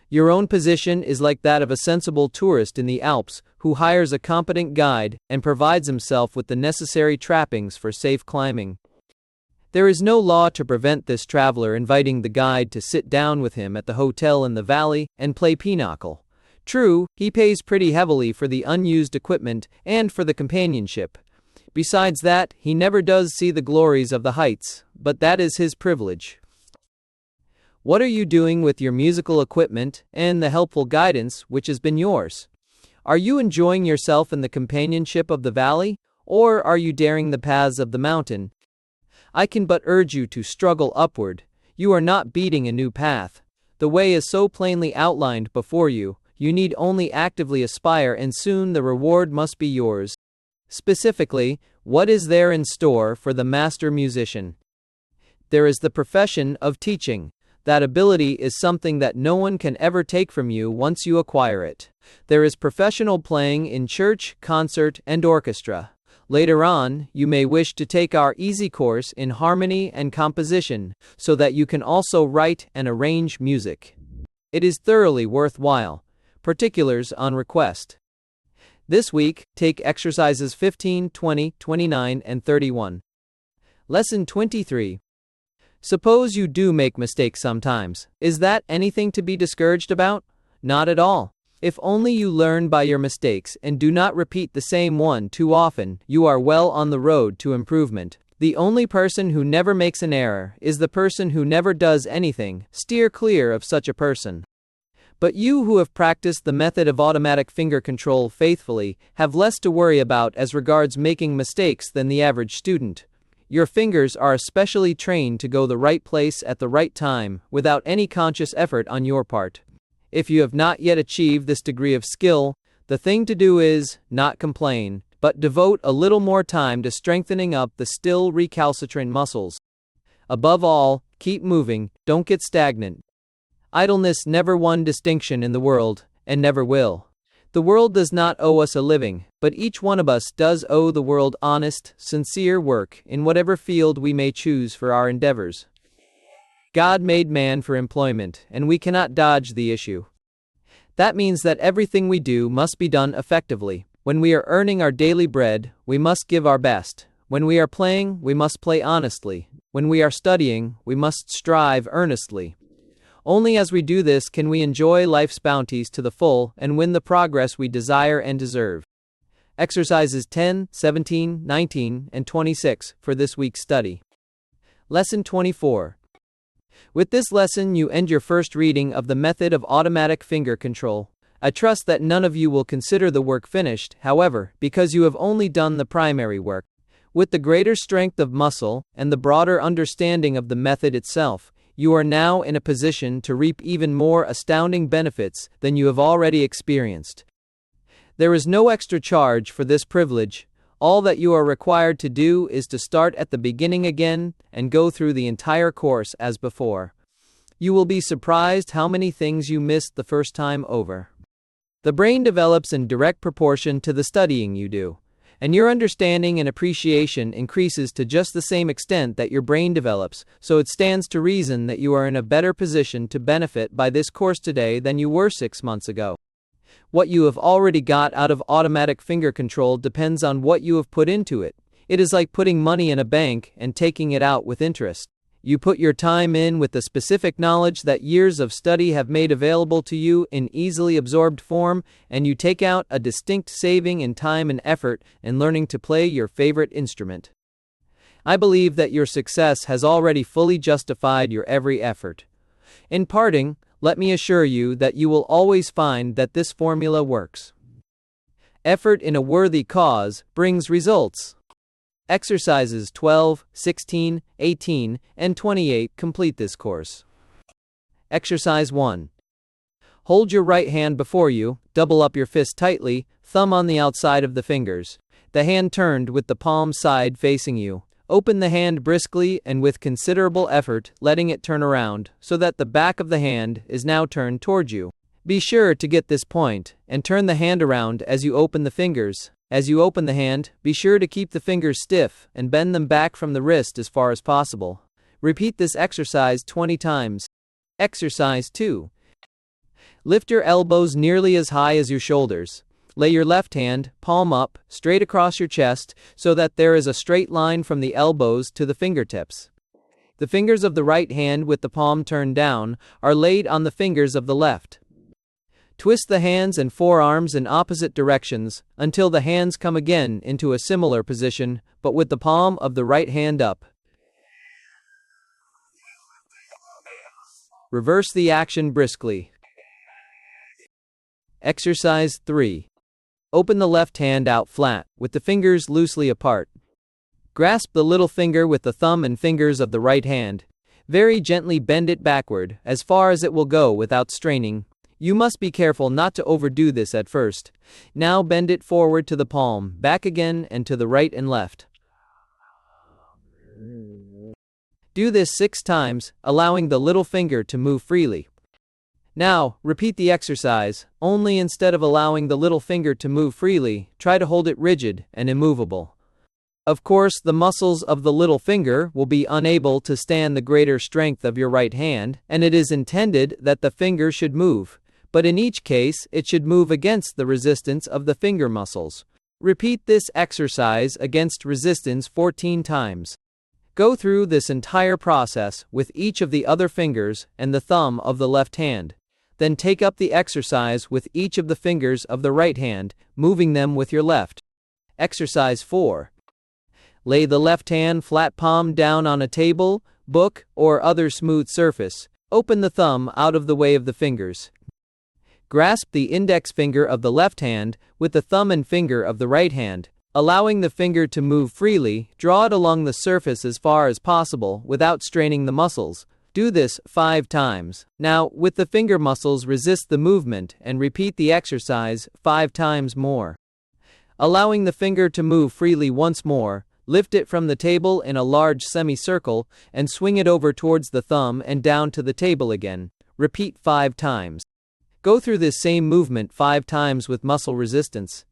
Your own position is like that of a sensible tourist in the Alps, who hires a competent guide and provides himself with the necessary trappings for safe climbing. There is no law to prevent this traveler inviting the guide to sit down with him at the hotel in the valley and play pinochle. True, he pays pretty heavily for the unused equipment and for the companionship. Besides that, he never does see the glories of the heights, but that is his privilege. What are you doing with your musical equipment and the helpful guidance which has been yours? Are you enjoying yourself in the companionship of the valley, or are you daring the paths of the mountain? I can but urge you to struggle upward. You are not beating a new path. The way is so plainly outlined before you. You need only actively aspire and soon the reward must be yours. Specifically, what is there in store for the master musician? There is the profession of teaching. That ability is something that no one can ever take from you once you acquire it. There is professional playing in church, concert, and orchestra. Later on, you may wish to take our easy course in harmony and composition, so that you can also write and arrange music. It is thoroughly worthwhile. Particulars on request. This week, take exercises 15, 20, 29, and 31. Lesson 23. Suppose you do make mistakes sometimes. Is that anything to be discouraged about? Not at all. If only you learn by your mistakes and do not repeat the same one too often, you are well on the road to improvement. The only person who never makes an error is the person who never does anything. Steer clear of such a person. But you who have practiced the method of automatic finger control faithfully have less to worry about as regards making mistakes than the average student. Your fingers are especially trained to go the right place at the right time without any conscious effort on your part. If you have not yet achieved this degree of skill, the thing to do is not complain, but devote a little more time to strengthening up the still recalcitrant muscles. Above all, keep moving, don't get stagnant. Idleness never won distinction in the world, and never will. The world does not owe us a living, but each one of us does owe the world honest, sincere work in whatever field we may choose for our endeavors. God made man for employment, and we cannot dodge the issue. That means that everything we do must be done effectively. When we are earning our daily bread, we must give our best. When we are playing, we must play honestly. When we are studying, we must strive earnestly. Only as we do this can we enjoy life's bounties to the full and win the progress we desire and deserve. Exercises 10, 17, 19, and 26 for this week's study. Lesson 24. With this lesson you end your first reading of the method of automatic finger control. I trust that none of you will consider the work finished, however, because you have only done the primary work. With the greater strength of muscle and the broader understanding of the method itself, you are now in a position to reap even more astounding benefits than you have already experienced. There is no extra charge for this privilege. All that you are required to do is to start at the beginning again and go through the entire course as before. You will be surprised how many things you missed the first time over. The brain develops in direct proportion to the studying you do, and your understanding and appreciation increases to just the same extent that your brain develops, so it stands to reason that you are in a better position to benefit by this course today than you were 6 months ago. What you have already got out of automatic finger control depends on what you have put into it. It is like putting money in a bank and taking it out with interest. You put your time in with the specific knowledge that years of study have made available to you in easily absorbed form, and you take out a distinct saving in time and effort in learning to play your favorite instrument. I believe that your success has already fully justified your every effort. In parting, let me assure you that you will always find that this formula works. Effort in a worthy cause brings results. Exercises 12, 16, 18, and 28 complete this course. Exercise 1. Hold your right hand before you, double up your fist tightly, thumb on the outside of the fingers. The hand turned with the palm side facing you. Open the hand briskly and with considerable effort, letting it turn around, so that the back of the hand is now turned toward you. Be sure to get this point, and turn the hand around as you open the fingers. As you open the hand, be sure to keep the fingers stiff and bend them back from the wrist as far as possible. Repeat this exercise 20 times. Exercise 2. Lift your elbows nearly as high as your shoulders. Lay your left hand, palm up, straight across your chest so that there is a straight line from the elbows to the fingertips. The fingers of the right hand with the palm turned down are laid on the fingers of the left. Twist the hands and forearms in opposite directions until the hands come again into a similar position, but with the palm of the right hand up. Reverse the action briskly. Exercise 3. Open the left hand out flat, with the fingers loosely apart. Grasp the little finger with the thumb and fingers of the right hand. Very gently bend it backward, as far as it will go without straining. You must be careful not to overdo this at first. Now bend it forward to the palm, back again and to the right and left. Do this 6 times, allowing the little finger to move freely. Now, repeat the exercise, only instead of allowing the little finger to move freely, try to hold it rigid and immovable. Of course, the muscles of the little finger will be unable to stand the greater strength of your right hand, and it is intended that the finger should move. But in each case, it should move against the resistance of the finger muscles. Repeat this exercise against resistance 14 times. Go through this entire process with each of the other fingers and the thumb of the left hand. Then take up the exercise with each of the fingers of the right hand, moving them with your left. Exercise 4. Lay the left hand flat palm down on a table, book, or other smooth surface. Open the thumb out of the way of the fingers. Grasp the index finger of the left hand with the thumb and finger of the right hand. Allowing the finger to move freely, draw it along the surface as far as possible without straining the muscles. Do this 5 times. Now, with the finger muscles, resist the movement and repeat the exercise 5 times more. Allowing the finger to move freely once more, lift it from the table in a large semicircle and swing it over towards the thumb and down to the table again. Repeat 5 times. Go through this same movement 5 times with muscle resistance.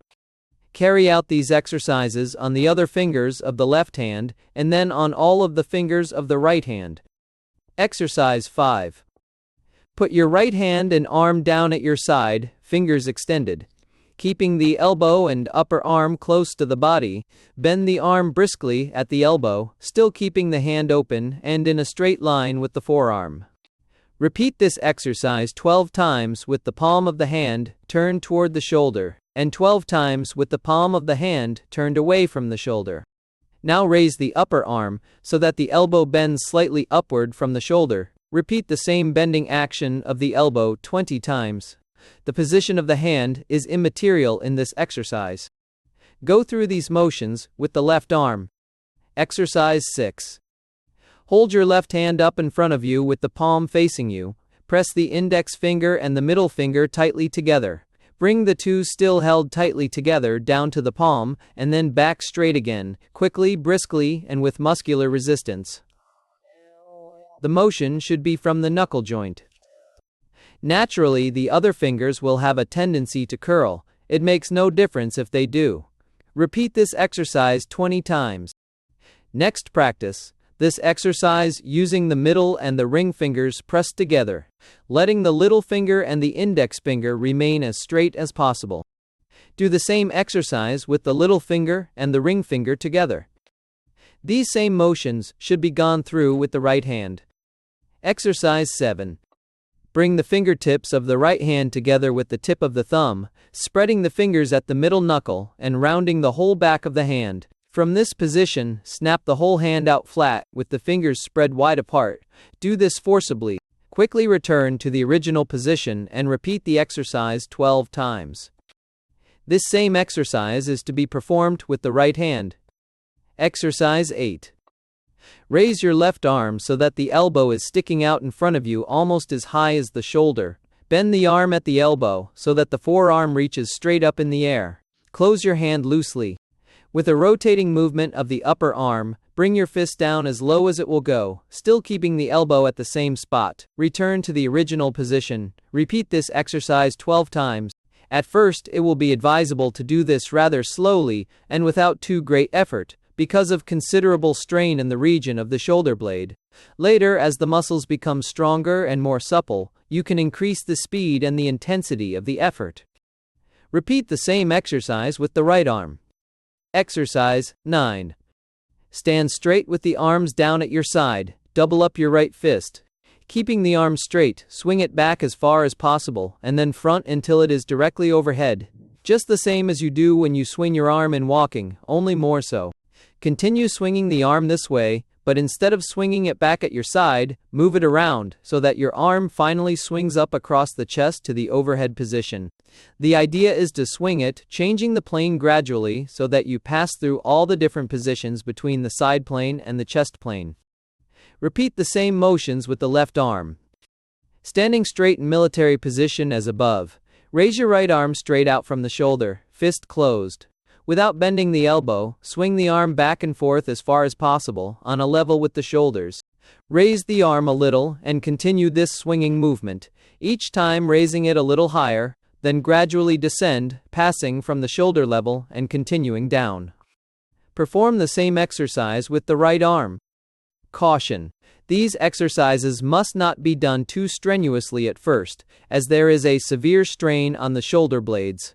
Carry out these exercises on the other fingers of the left hand and then on all of the fingers of the right hand. Exercise 5. Put your right hand and arm down at your side, fingers extended. Keeping the elbow and upper arm close to the body, bend the arm briskly at the elbow, still keeping the hand open and in a straight line with the forearm. Repeat this exercise 12 times with the palm of the hand turned toward the shoulder, and 12 times with the palm of the hand turned away from the shoulder. Now raise the upper arm so that the elbow bends slightly upward from the shoulder. Repeat the same bending action of the elbow 20 times. The position of the hand is immaterial in this exercise. Go through these motions with the left arm. Exercise 6. Hold your left hand up in front of you with the palm facing you. Press the index finger and the middle finger tightly together. Bring the two still held tightly together down to the palm and then back straight again, quickly, briskly, and with muscular resistance. The motion should be from the knuckle joint. Naturally, the other fingers will have a tendency to curl. It makes no difference if they do. Repeat this exercise 20 times. Next, practice this exercise using the middle and the ring fingers pressed together, letting the little finger and the index finger remain as straight as possible. Do the same exercise with the little finger and the ring finger together. These same motions should be gone through with the right hand. Exercise 7. Bring the fingertips of the right hand together with the tip of the thumb, spreading the fingers at the middle knuckle and rounding the whole back of the hand. From this position, snap the whole hand out flat with the fingers spread wide apart. Do this forcibly. Quickly return to the original position and repeat the exercise 12 times. This same exercise is to be performed with the right hand. Exercise 8. Raise your left arm so that the elbow is sticking out in front of you almost as high as the shoulder. Bend the arm at the elbow so that the forearm reaches straight up in the air. Close your hand loosely. With a rotating movement of the upper arm, bring your fist down as low as it will go, still keeping the elbow at the same spot. Return to the original position. Repeat this exercise 12 times. At first, it will be advisable to do this rather slowly and without too great effort, because of considerable strain in the region of the shoulder blade. Later, as the muscles become stronger and more supple, you can increase the speed and the intensity of the effort. Repeat the same exercise with the right arm. Exercise 9. Stand straight with the arms down at your side. Double up your right fist. Keeping the arm straight, swing it back as far as possible and then front until it is directly overhead. Just the same as you do when you swing your arm in walking, only more so. Continue swinging the arm this way, but instead of swinging it back at your side, move it around so that your arm finally swings up across the chest to the overhead position. The idea is to swing it, changing the plane gradually so that you pass through all the different positions between the side plane and the chest plane. Repeat the same motions with the left arm. Standing straight in military position as above. Raise your right arm straight out from the shoulder, fist closed. Without bending the elbow, swing the arm back and forth as far as possible, on a level with the shoulders. Raise the arm a little and continue this swinging movement, each time raising it a little higher, then gradually descend, passing from the shoulder level and continuing down. Perform the same exercise with the right arm. Caution: these exercises must not be done too strenuously at first, as there is a severe strain on the shoulder blades.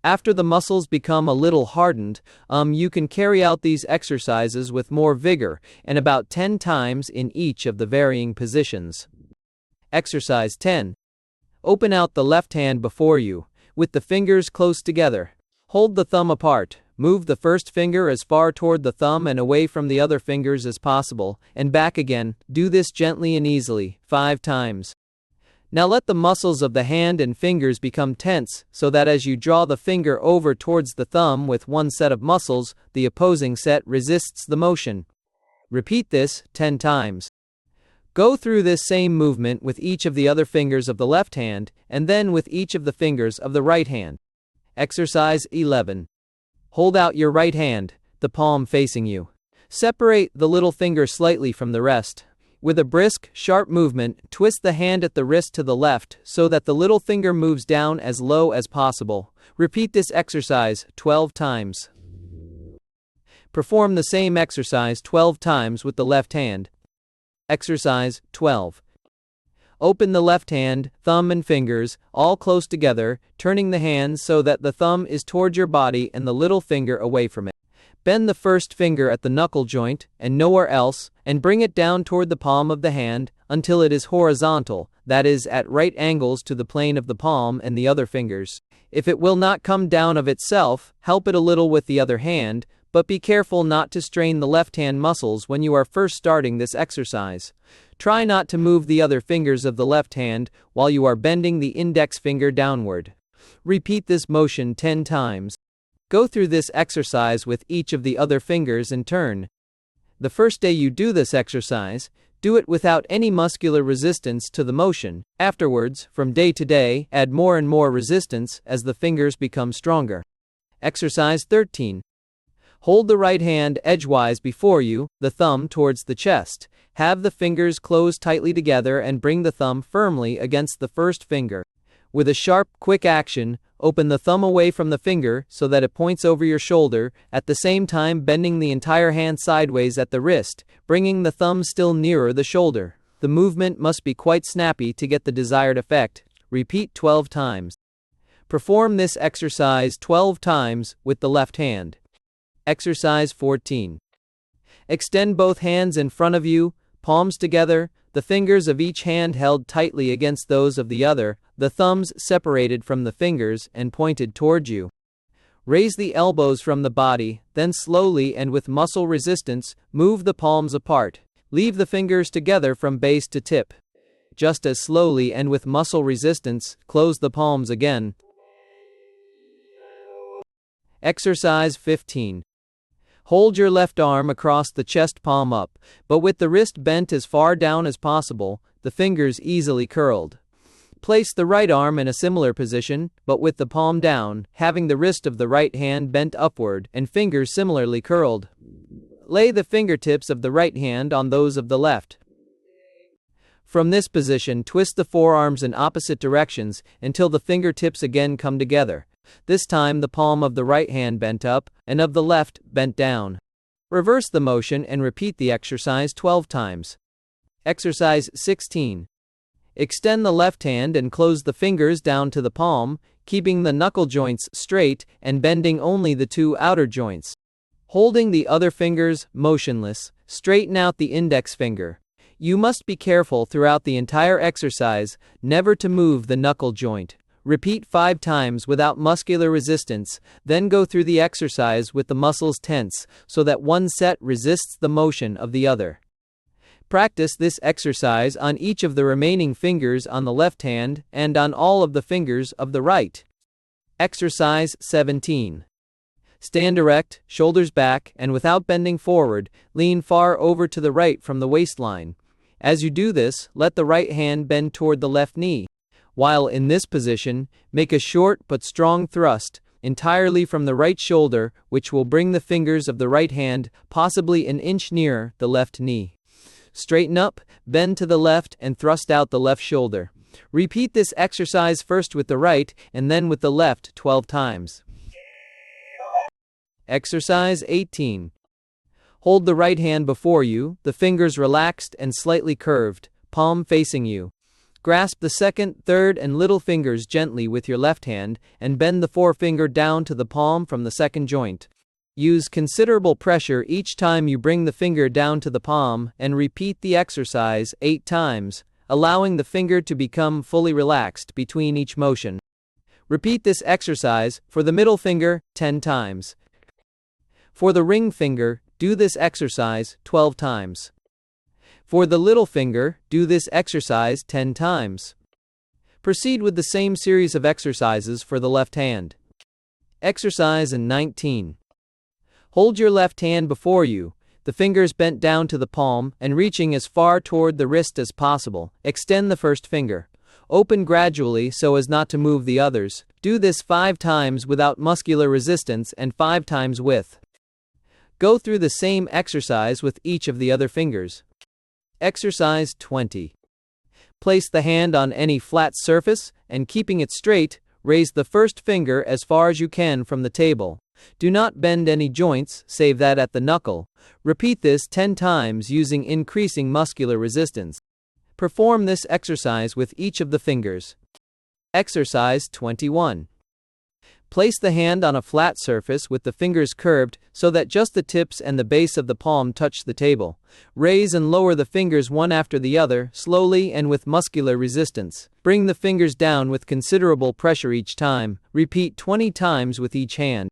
After the muscles become a little hardened, you can carry out these exercises with more vigor and about 10 times in each of the varying positions. Exercise 10. Open out the left hand before you, with the fingers close together. Hold the thumb apart. Move the first finger as far toward the thumb and away from the other fingers as possible, and back again. Do this gently and easily, 5 times. Now let the muscles of the hand and fingers become tense, so that as you draw the finger over towards the thumb with one set of muscles, the opposing set resists the motion. Repeat this 10 times. Go through this same movement with each of the other fingers of the left hand, and then with each of the fingers of the right hand. Exercise 11. Hold out your right hand, the palm facing you. Separate the little finger slightly from the rest. With a brisk, sharp movement, twist the hand at the wrist to the left so that the little finger moves down as low as possible. Repeat this exercise 12 times. Perform the same exercise 12 times with the left hand. Exercise 12. Open the left hand, thumb and fingers, all close together, turning the hand so that the thumb is toward your body and the little finger away from it. Bend the first finger at the knuckle joint, and nowhere else, and bring it down toward the palm of the hand, until it is horizontal, that is, at right angles to the plane of the palm and the other fingers. If it will not come down of itself, help it a little with the other hand, but be careful not to strain the left hand muscles when you are first starting this exercise. Try not to move the other fingers of the left hand while you are bending the index finger downward. Repeat this motion 10 times. Go through this exercise with each of the other fingers in turn. The first day you do this exercise, do it without any muscular resistance to the motion. Afterwards, from day to day, add more and more resistance as the fingers become stronger. Exercise 13. Hold the right hand edgewise before you, the thumb towards the chest. Have the fingers close tightly together and bring the thumb firmly against the first finger. With a sharp, quick action, open the thumb away from the finger so that it points over your shoulder, at the same time bending the entire hand sideways at the wrist, bringing the thumb still nearer the shoulder. The movement must be quite snappy to get the desired effect. Repeat 12 times. Perform this exercise 12 times with the left hand. Exercise 14. Extend both hands in front of you, palms together, the fingers of each hand held tightly against those of the other, the thumbs separated from the fingers and pointed toward you. Raise the elbows from the body, then slowly and with muscle resistance, move the palms apart. Leave the fingers together from base to tip. Just as slowly and with muscle resistance, close the palms again. Exercise 15. Hold your left arm across the chest, palm up, but with the wrist bent as far down as possible, the fingers easily curled. Place the right arm in a similar position, but with the palm down, having the wrist of the right hand bent upward and fingers similarly curled. Lay the fingertips of the right hand on those of the left. From this position, twist the forearms in opposite directions until the fingertips again come together. This time the palm of the right hand bent up, and of the left bent down. Reverse the motion and repeat the exercise 12 times. Exercise 16. Extend the left hand and close the fingers down to the palm, keeping the knuckle joints straight and bending only the 2 outer joints. Holding the other fingers motionless, straighten out the index finger. You must be careful throughout the entire exercise never to move the knuckle joint. Repeat 5 times without muscular resistance, then go through the exercise with the muscles tense, so that one set resists the motion of the other. Practice this exercise on each of the remaining fingers on the left hand and on all of the fingers of the right. Exercise 17. Stand erect, shoulders back, and without bending forward, lean far over to the right from the waistline. As you do this, let the right hand bend toward the left knee. While in this position, make a short but strong thrust, entirely from the right shoulder, which will bring the fingers of the right hand possibly an inch nearer the left knee. Straighten up, bend to the left, and thrust out the left shoulder. Repeat this exercise first with the right and then with the left 12 times. Exercise 18. Hold the right hand before you, the fingers relaxed and slightly curved, palm facing you. Grasp the second, third, and little fingers gently with your left hand, and bend the forefinger down to the palm from the second joint. Use considerable pressure each time you bring the finger down to the palm, and repeat the exercise 8 times, allowing the finger to become fully relaxed between each motion. Repeat this exercise for the middle finger 10 times. For the ring finger, do this exercise 12 times. For the little finger, do this exercise 10 times. Proceed with the same series of exercises for the left hand. Exercise 19. Hold your left hand before you, the fingers bent down to the palm and reaching as far toward the wrist as possible. Extend the first finger. Open gradually so as not to move the others. Do this 5 times without muscular resistance and 5 times with. Go through the same exercise with each of the other fingers. Exercise 20. Place the hand on any flat surface and keeping it straight, raise the first finger as far as you can from the table. Do not bend any joints, save that at the knuckle. Repeat this 10 times using increasing muscular resistance. Perform this exercise with each of the fingers. Exercise 21. Place the hand on a flat surface with the fingers curved so that just the tips and the base of the palm touch the table. Raise and lower the fingers one after the other, slowly and with muscular resistance. Bring the fingers down with considerable pressure each time. Repeat 20 times with each hand.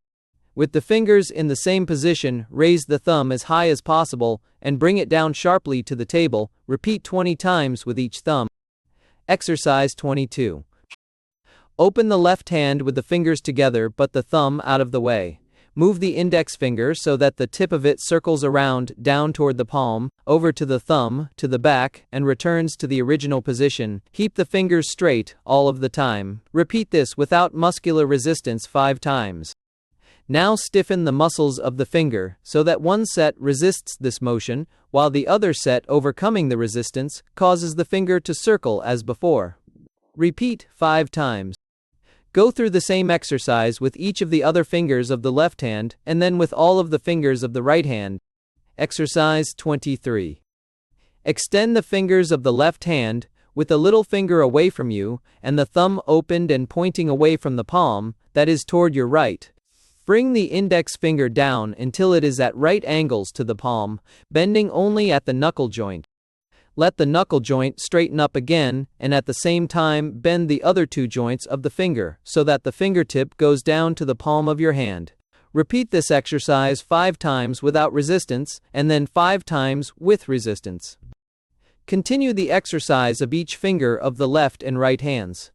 With the fingers in the same position, raise the thumb as high as possible and bring it down sharply to the table. Repeat 20 times with each thumb. Exercise 22. Open the left hand with the fingers together but the thumb out of the way. Move the index finger so that the tip of it circles around, down toward the palm, over to the thumb, to the back, and returns to the original position. Keep the fingers straight all of the time. Repeat this without muscular resistance 5 times. Now stiffen the muscles of the finger so that one set resists this motion, while the other set, overcoming the resistance, causes the finger to circle as before. Repeat 5 times. Go through the same exercise with each of the other fingers of the left hand and then with all of the fingers of the right hand. Exercise 23. Extend the fingers of the left hand with the little finger away from you and the thumb opened and pointing away from the palm, that is toward your right. Bring the index finger down until it is at right angles to the palm, bending only at the knuckle joint. Let the knuckle joint straighten up again and at the same time bend the other 2 joints of the finger so that the fingertip goes down to the palm of your hand. Repeat this exercise 5 times without resistance and then 5 times with resistance. Continue the exercise of each finger of the left and right hands.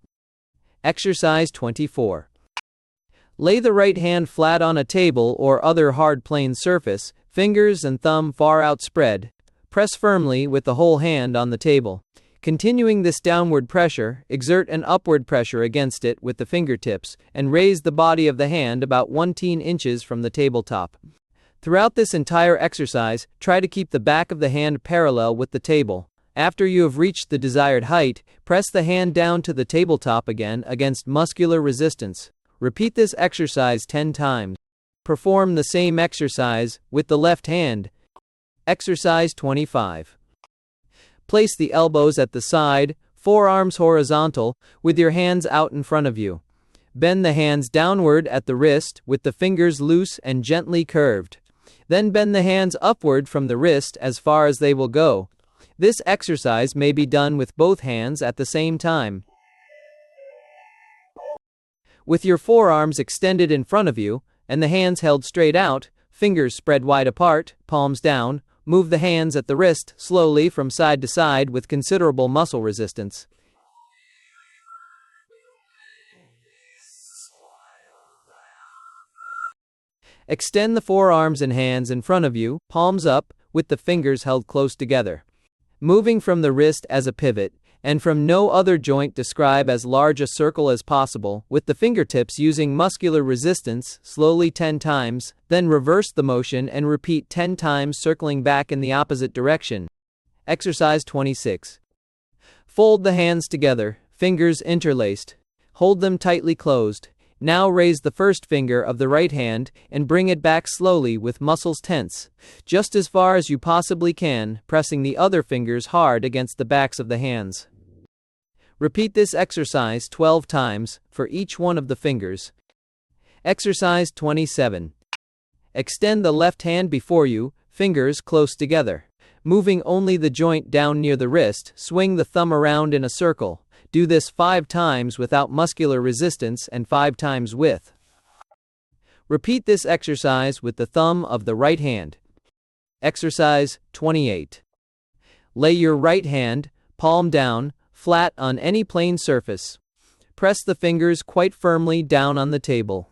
Exercise 24. Lay the right hand flat on a table or other hard plane surface, fingers and thumb far outspread. Press firmly with the whole hand on the table. Continuing this downward pressure, exert an upward pressure against it with the fingertips, and raise the body of the hand about 1 inches from the tabletop. Throughout this entire exercise, try to keep the back of the hand parallel with the table. After you have reached the desired height, press the hand down to the tabletop again against muscular resistance. Repeat this exercise 10 times. Perform the same exercise with the left hand. Exercise 25. Place the elbows at the side, forearms horizontal, with your hands out in front of you. Bend the hands downward at the wrist with the fingers loose and gently curved. Then bend the hands upward from the wrist as far as they will go. This exercise may be done with both hands at the same time. With your forearms extended in front of you and the hands held straight out, fingers spread wide apart, palms down, move the hands at the wrist slowly from side to side with considerable muscle resistance. Extend the forearms and hands in front of you, palms up, with the fingers held close together. Moving from the wrist as a pivot, and from no other joint describe as large a circle as possible, with the fingertips using muscular resistance, slowly 10 times, then reverse the motion and repeat 10 times circling back in the opposite direction. Exercise 26. Fold the hands together, fingers interlaced. Hold them tightly closed. Now raise the first finger of the right hand and bring it back slowly with muscles tense, just as far as you possibly can, pressing the other fingers hard against the backs of the hands. Repeat this exercise 12 times for each one of the fingers. Exercise 27. Extend the left hand before you, fingers close together. Moving only the joint down near the wrist, swing the thumb around in a circle. Do this 5 times without muscular resistance and 5 times with. Repeat this exercise with the thumb of the right hand. Exercise 28. Lay your right hand, palm down, flat on any plane surface. Press the fingers quite firmly down on the table.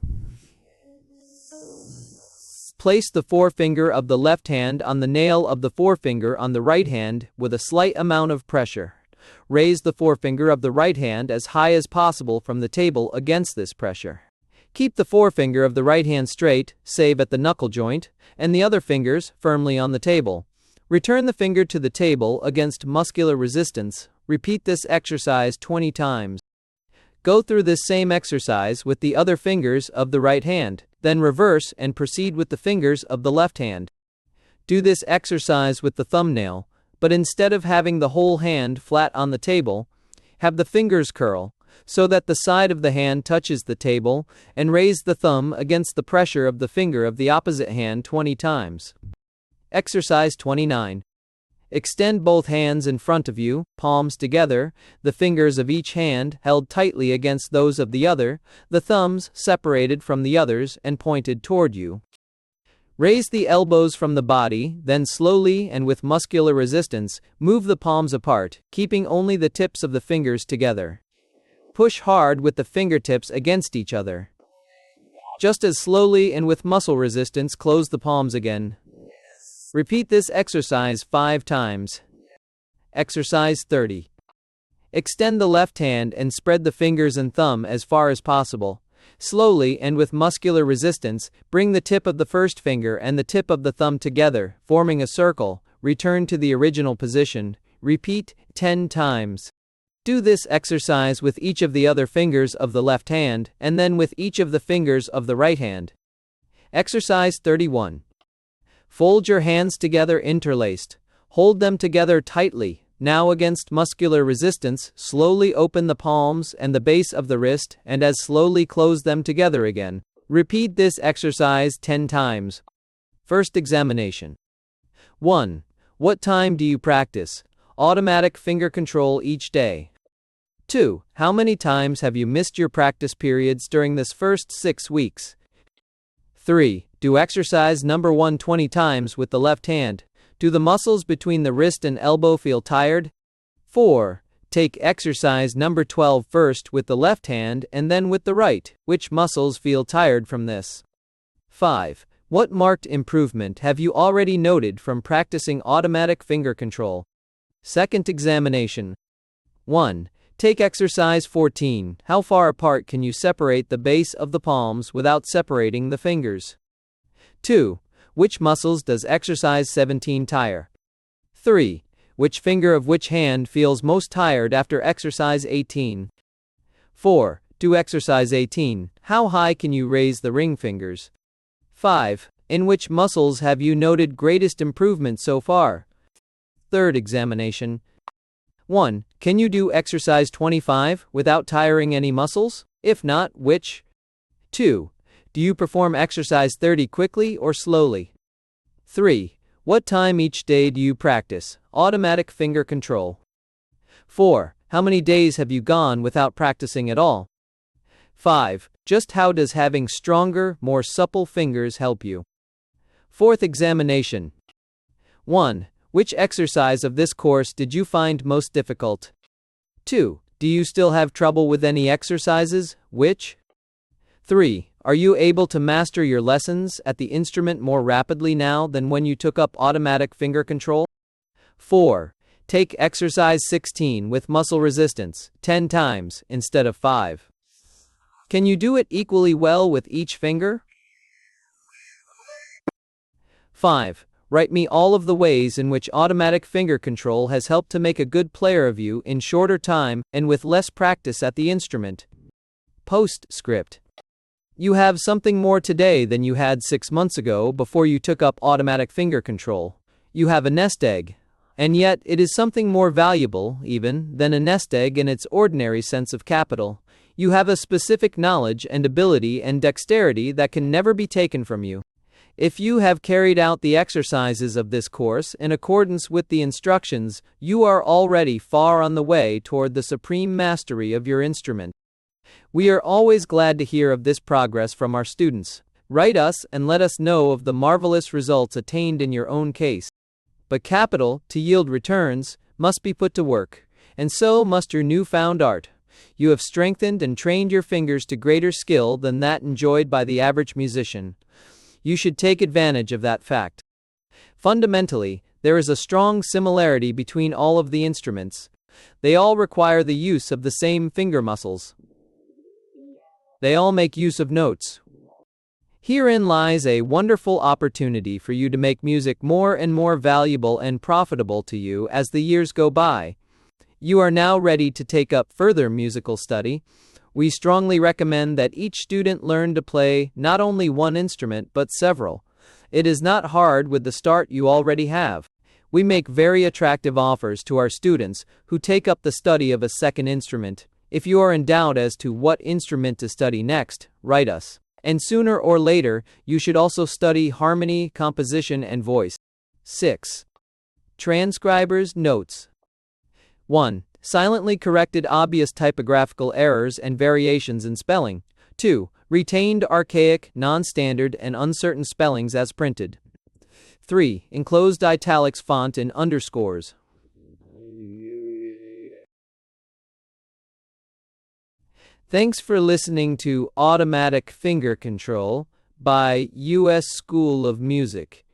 Place the forefinger of the left hand on the nail of the forefinger on the right hand with a slight amount of pressure. Raise the forefinger of the right hand as high as possible from the table against this pressure. Keep the forefinger of the right hand straight, save at the knuckle joint, and the other fingers firmly on the table. Return the finger to the table against muscular resistance. Repeat this exercise 20 times. Go through this same exercise with the other fingers of the right hand, then reverse and proceed with the fingers of the left hand. Do this exercise with the thumbnail, but instead of having the whole hand flat on the table, have the fingers curl, so that the side of the hand touches the table, and raise the thumb against the pressure of the finger of the opposite hand 20 times. Exercise 29. Extend both hands in front of you, palms together, the fingers of each hand held tightly against those of the other, the thumbs separated from the others and pointed toward you. Raise the elbows from the body, then slowly and with muscular resistance, move the palms apart, keeping only the tips of the fingers together. Push hard with the fingertips against each other. Just as slowly and with muscle resistance, close the palms again. Repeat this exercise 5 times. Exercise 30. Extend the left hand and spread the fingers and thumb as far as possible. Slowly and with muscular resistance, bring the tip of the first finger and the tip of the thumb together, forming a circle. Return to the original position. Repeat 10 times. Do this exercise with each of the other fingers of the left hand, and then with each of the fingers of the right hand. Exercise 31. Fold your hands together interlaced. Hold them together tightly. Now against muscular resistance, slowly open the palms and the base of the wrist, and as slowly close them together again. Repeat this exercise 10 times. First examination. 1. What time do you practice automatic finger control each day? 2. How many times have you missed your practice periods during this first 6 weeks? 3. Do exercise number 1 20 times with the left hand. Do the muscles between the wrist and elbow feel tired? 4. Take exercise number 12 first with the left hand and then with the right. Which muscles feel tired from this? 5. What marked improvement have you already noted from practicing automatic finger control? Second examination. 1. Take exercise 14. How far apart can you separate the base of the palms without separating the fingers? 2. Which muscles does exercise 17 tire? 3. Which finger of which hand feels most tired after exercise 18? 4. Do exercise 18. How high can you raise the ring fingers? 5. In which muscles have you noted greatest improvement so far? Third examination. 1. Can you do exercise 25 without tiring any muscles? If not, which? 2. Do you perform exercise 30 quickly or slowly? 3. What time each day do you practice automatic finger control? 4. How many days have you gone without practicing at all? 5. Just how does having stronger, more supple fingers help you? Fourth examination. 1. Which exercise of this course did you find most difficult? 2. Do you still have trouble with any exercises? Which? 3. Are you able to master your lessons at the instrument more rapidly now than when you took up automatic finger control? 4. Take exercise 16 with muscle resistance 10 times instead of 5. Can you do it equally well with each finger? 5. Write me all of the ways in which automatic finger control has helped to make a good player of you in shorter time and with less practice at the instrument. Postscript. You have something more today than you had 6 months ago before you took up automatic finger control. You have a nest egg. And yet it is something more valuable, even, than a nest egg in its ordinary sense of capital. You have a specific knowledge and ability and dexterity that can never be taken from you. If you have carried out the exercises of this course in accordance with the instructions, you are already far on the way toward the supreme mastery of your instrument. We are always glad to hear of this progress from our students. Write us and let us know of the marvelous results attained in your own case. But capital, to yield returns, must be put to work, and so must your newfound art. You have strengthened and trained your fingers to greater skill than that enjoyed by the average musician. You should take advantage of that fact. Fundamentally, there is a strong similarity between all of the instruments. They all require the use of the same finger muscles. They all make use of notes. Herein lies a wonderful opportunity for you to make music more and more valuable and profitable to you as the years go by. You are now ready to take up further musical study. We strongly recommend that each student learn to play not only one instrument but several. It is not hard with the start you already have. We make very attractive offers to our students who take up the study of a second instrument. If you are in doubt as to what instrument to study next, write us. And sooner or later, you should also study harmony, composition, and voice. 6. Transcriber's notes. 1. Silently corrected obvious typographical errors and variations in spelling. 2. Retained archaic, non-standard, and uncertain spellings as printed. 3. Enclosed italics font in underscores. Thanks for listening to Automatic Finger Control by U.S. School of Music.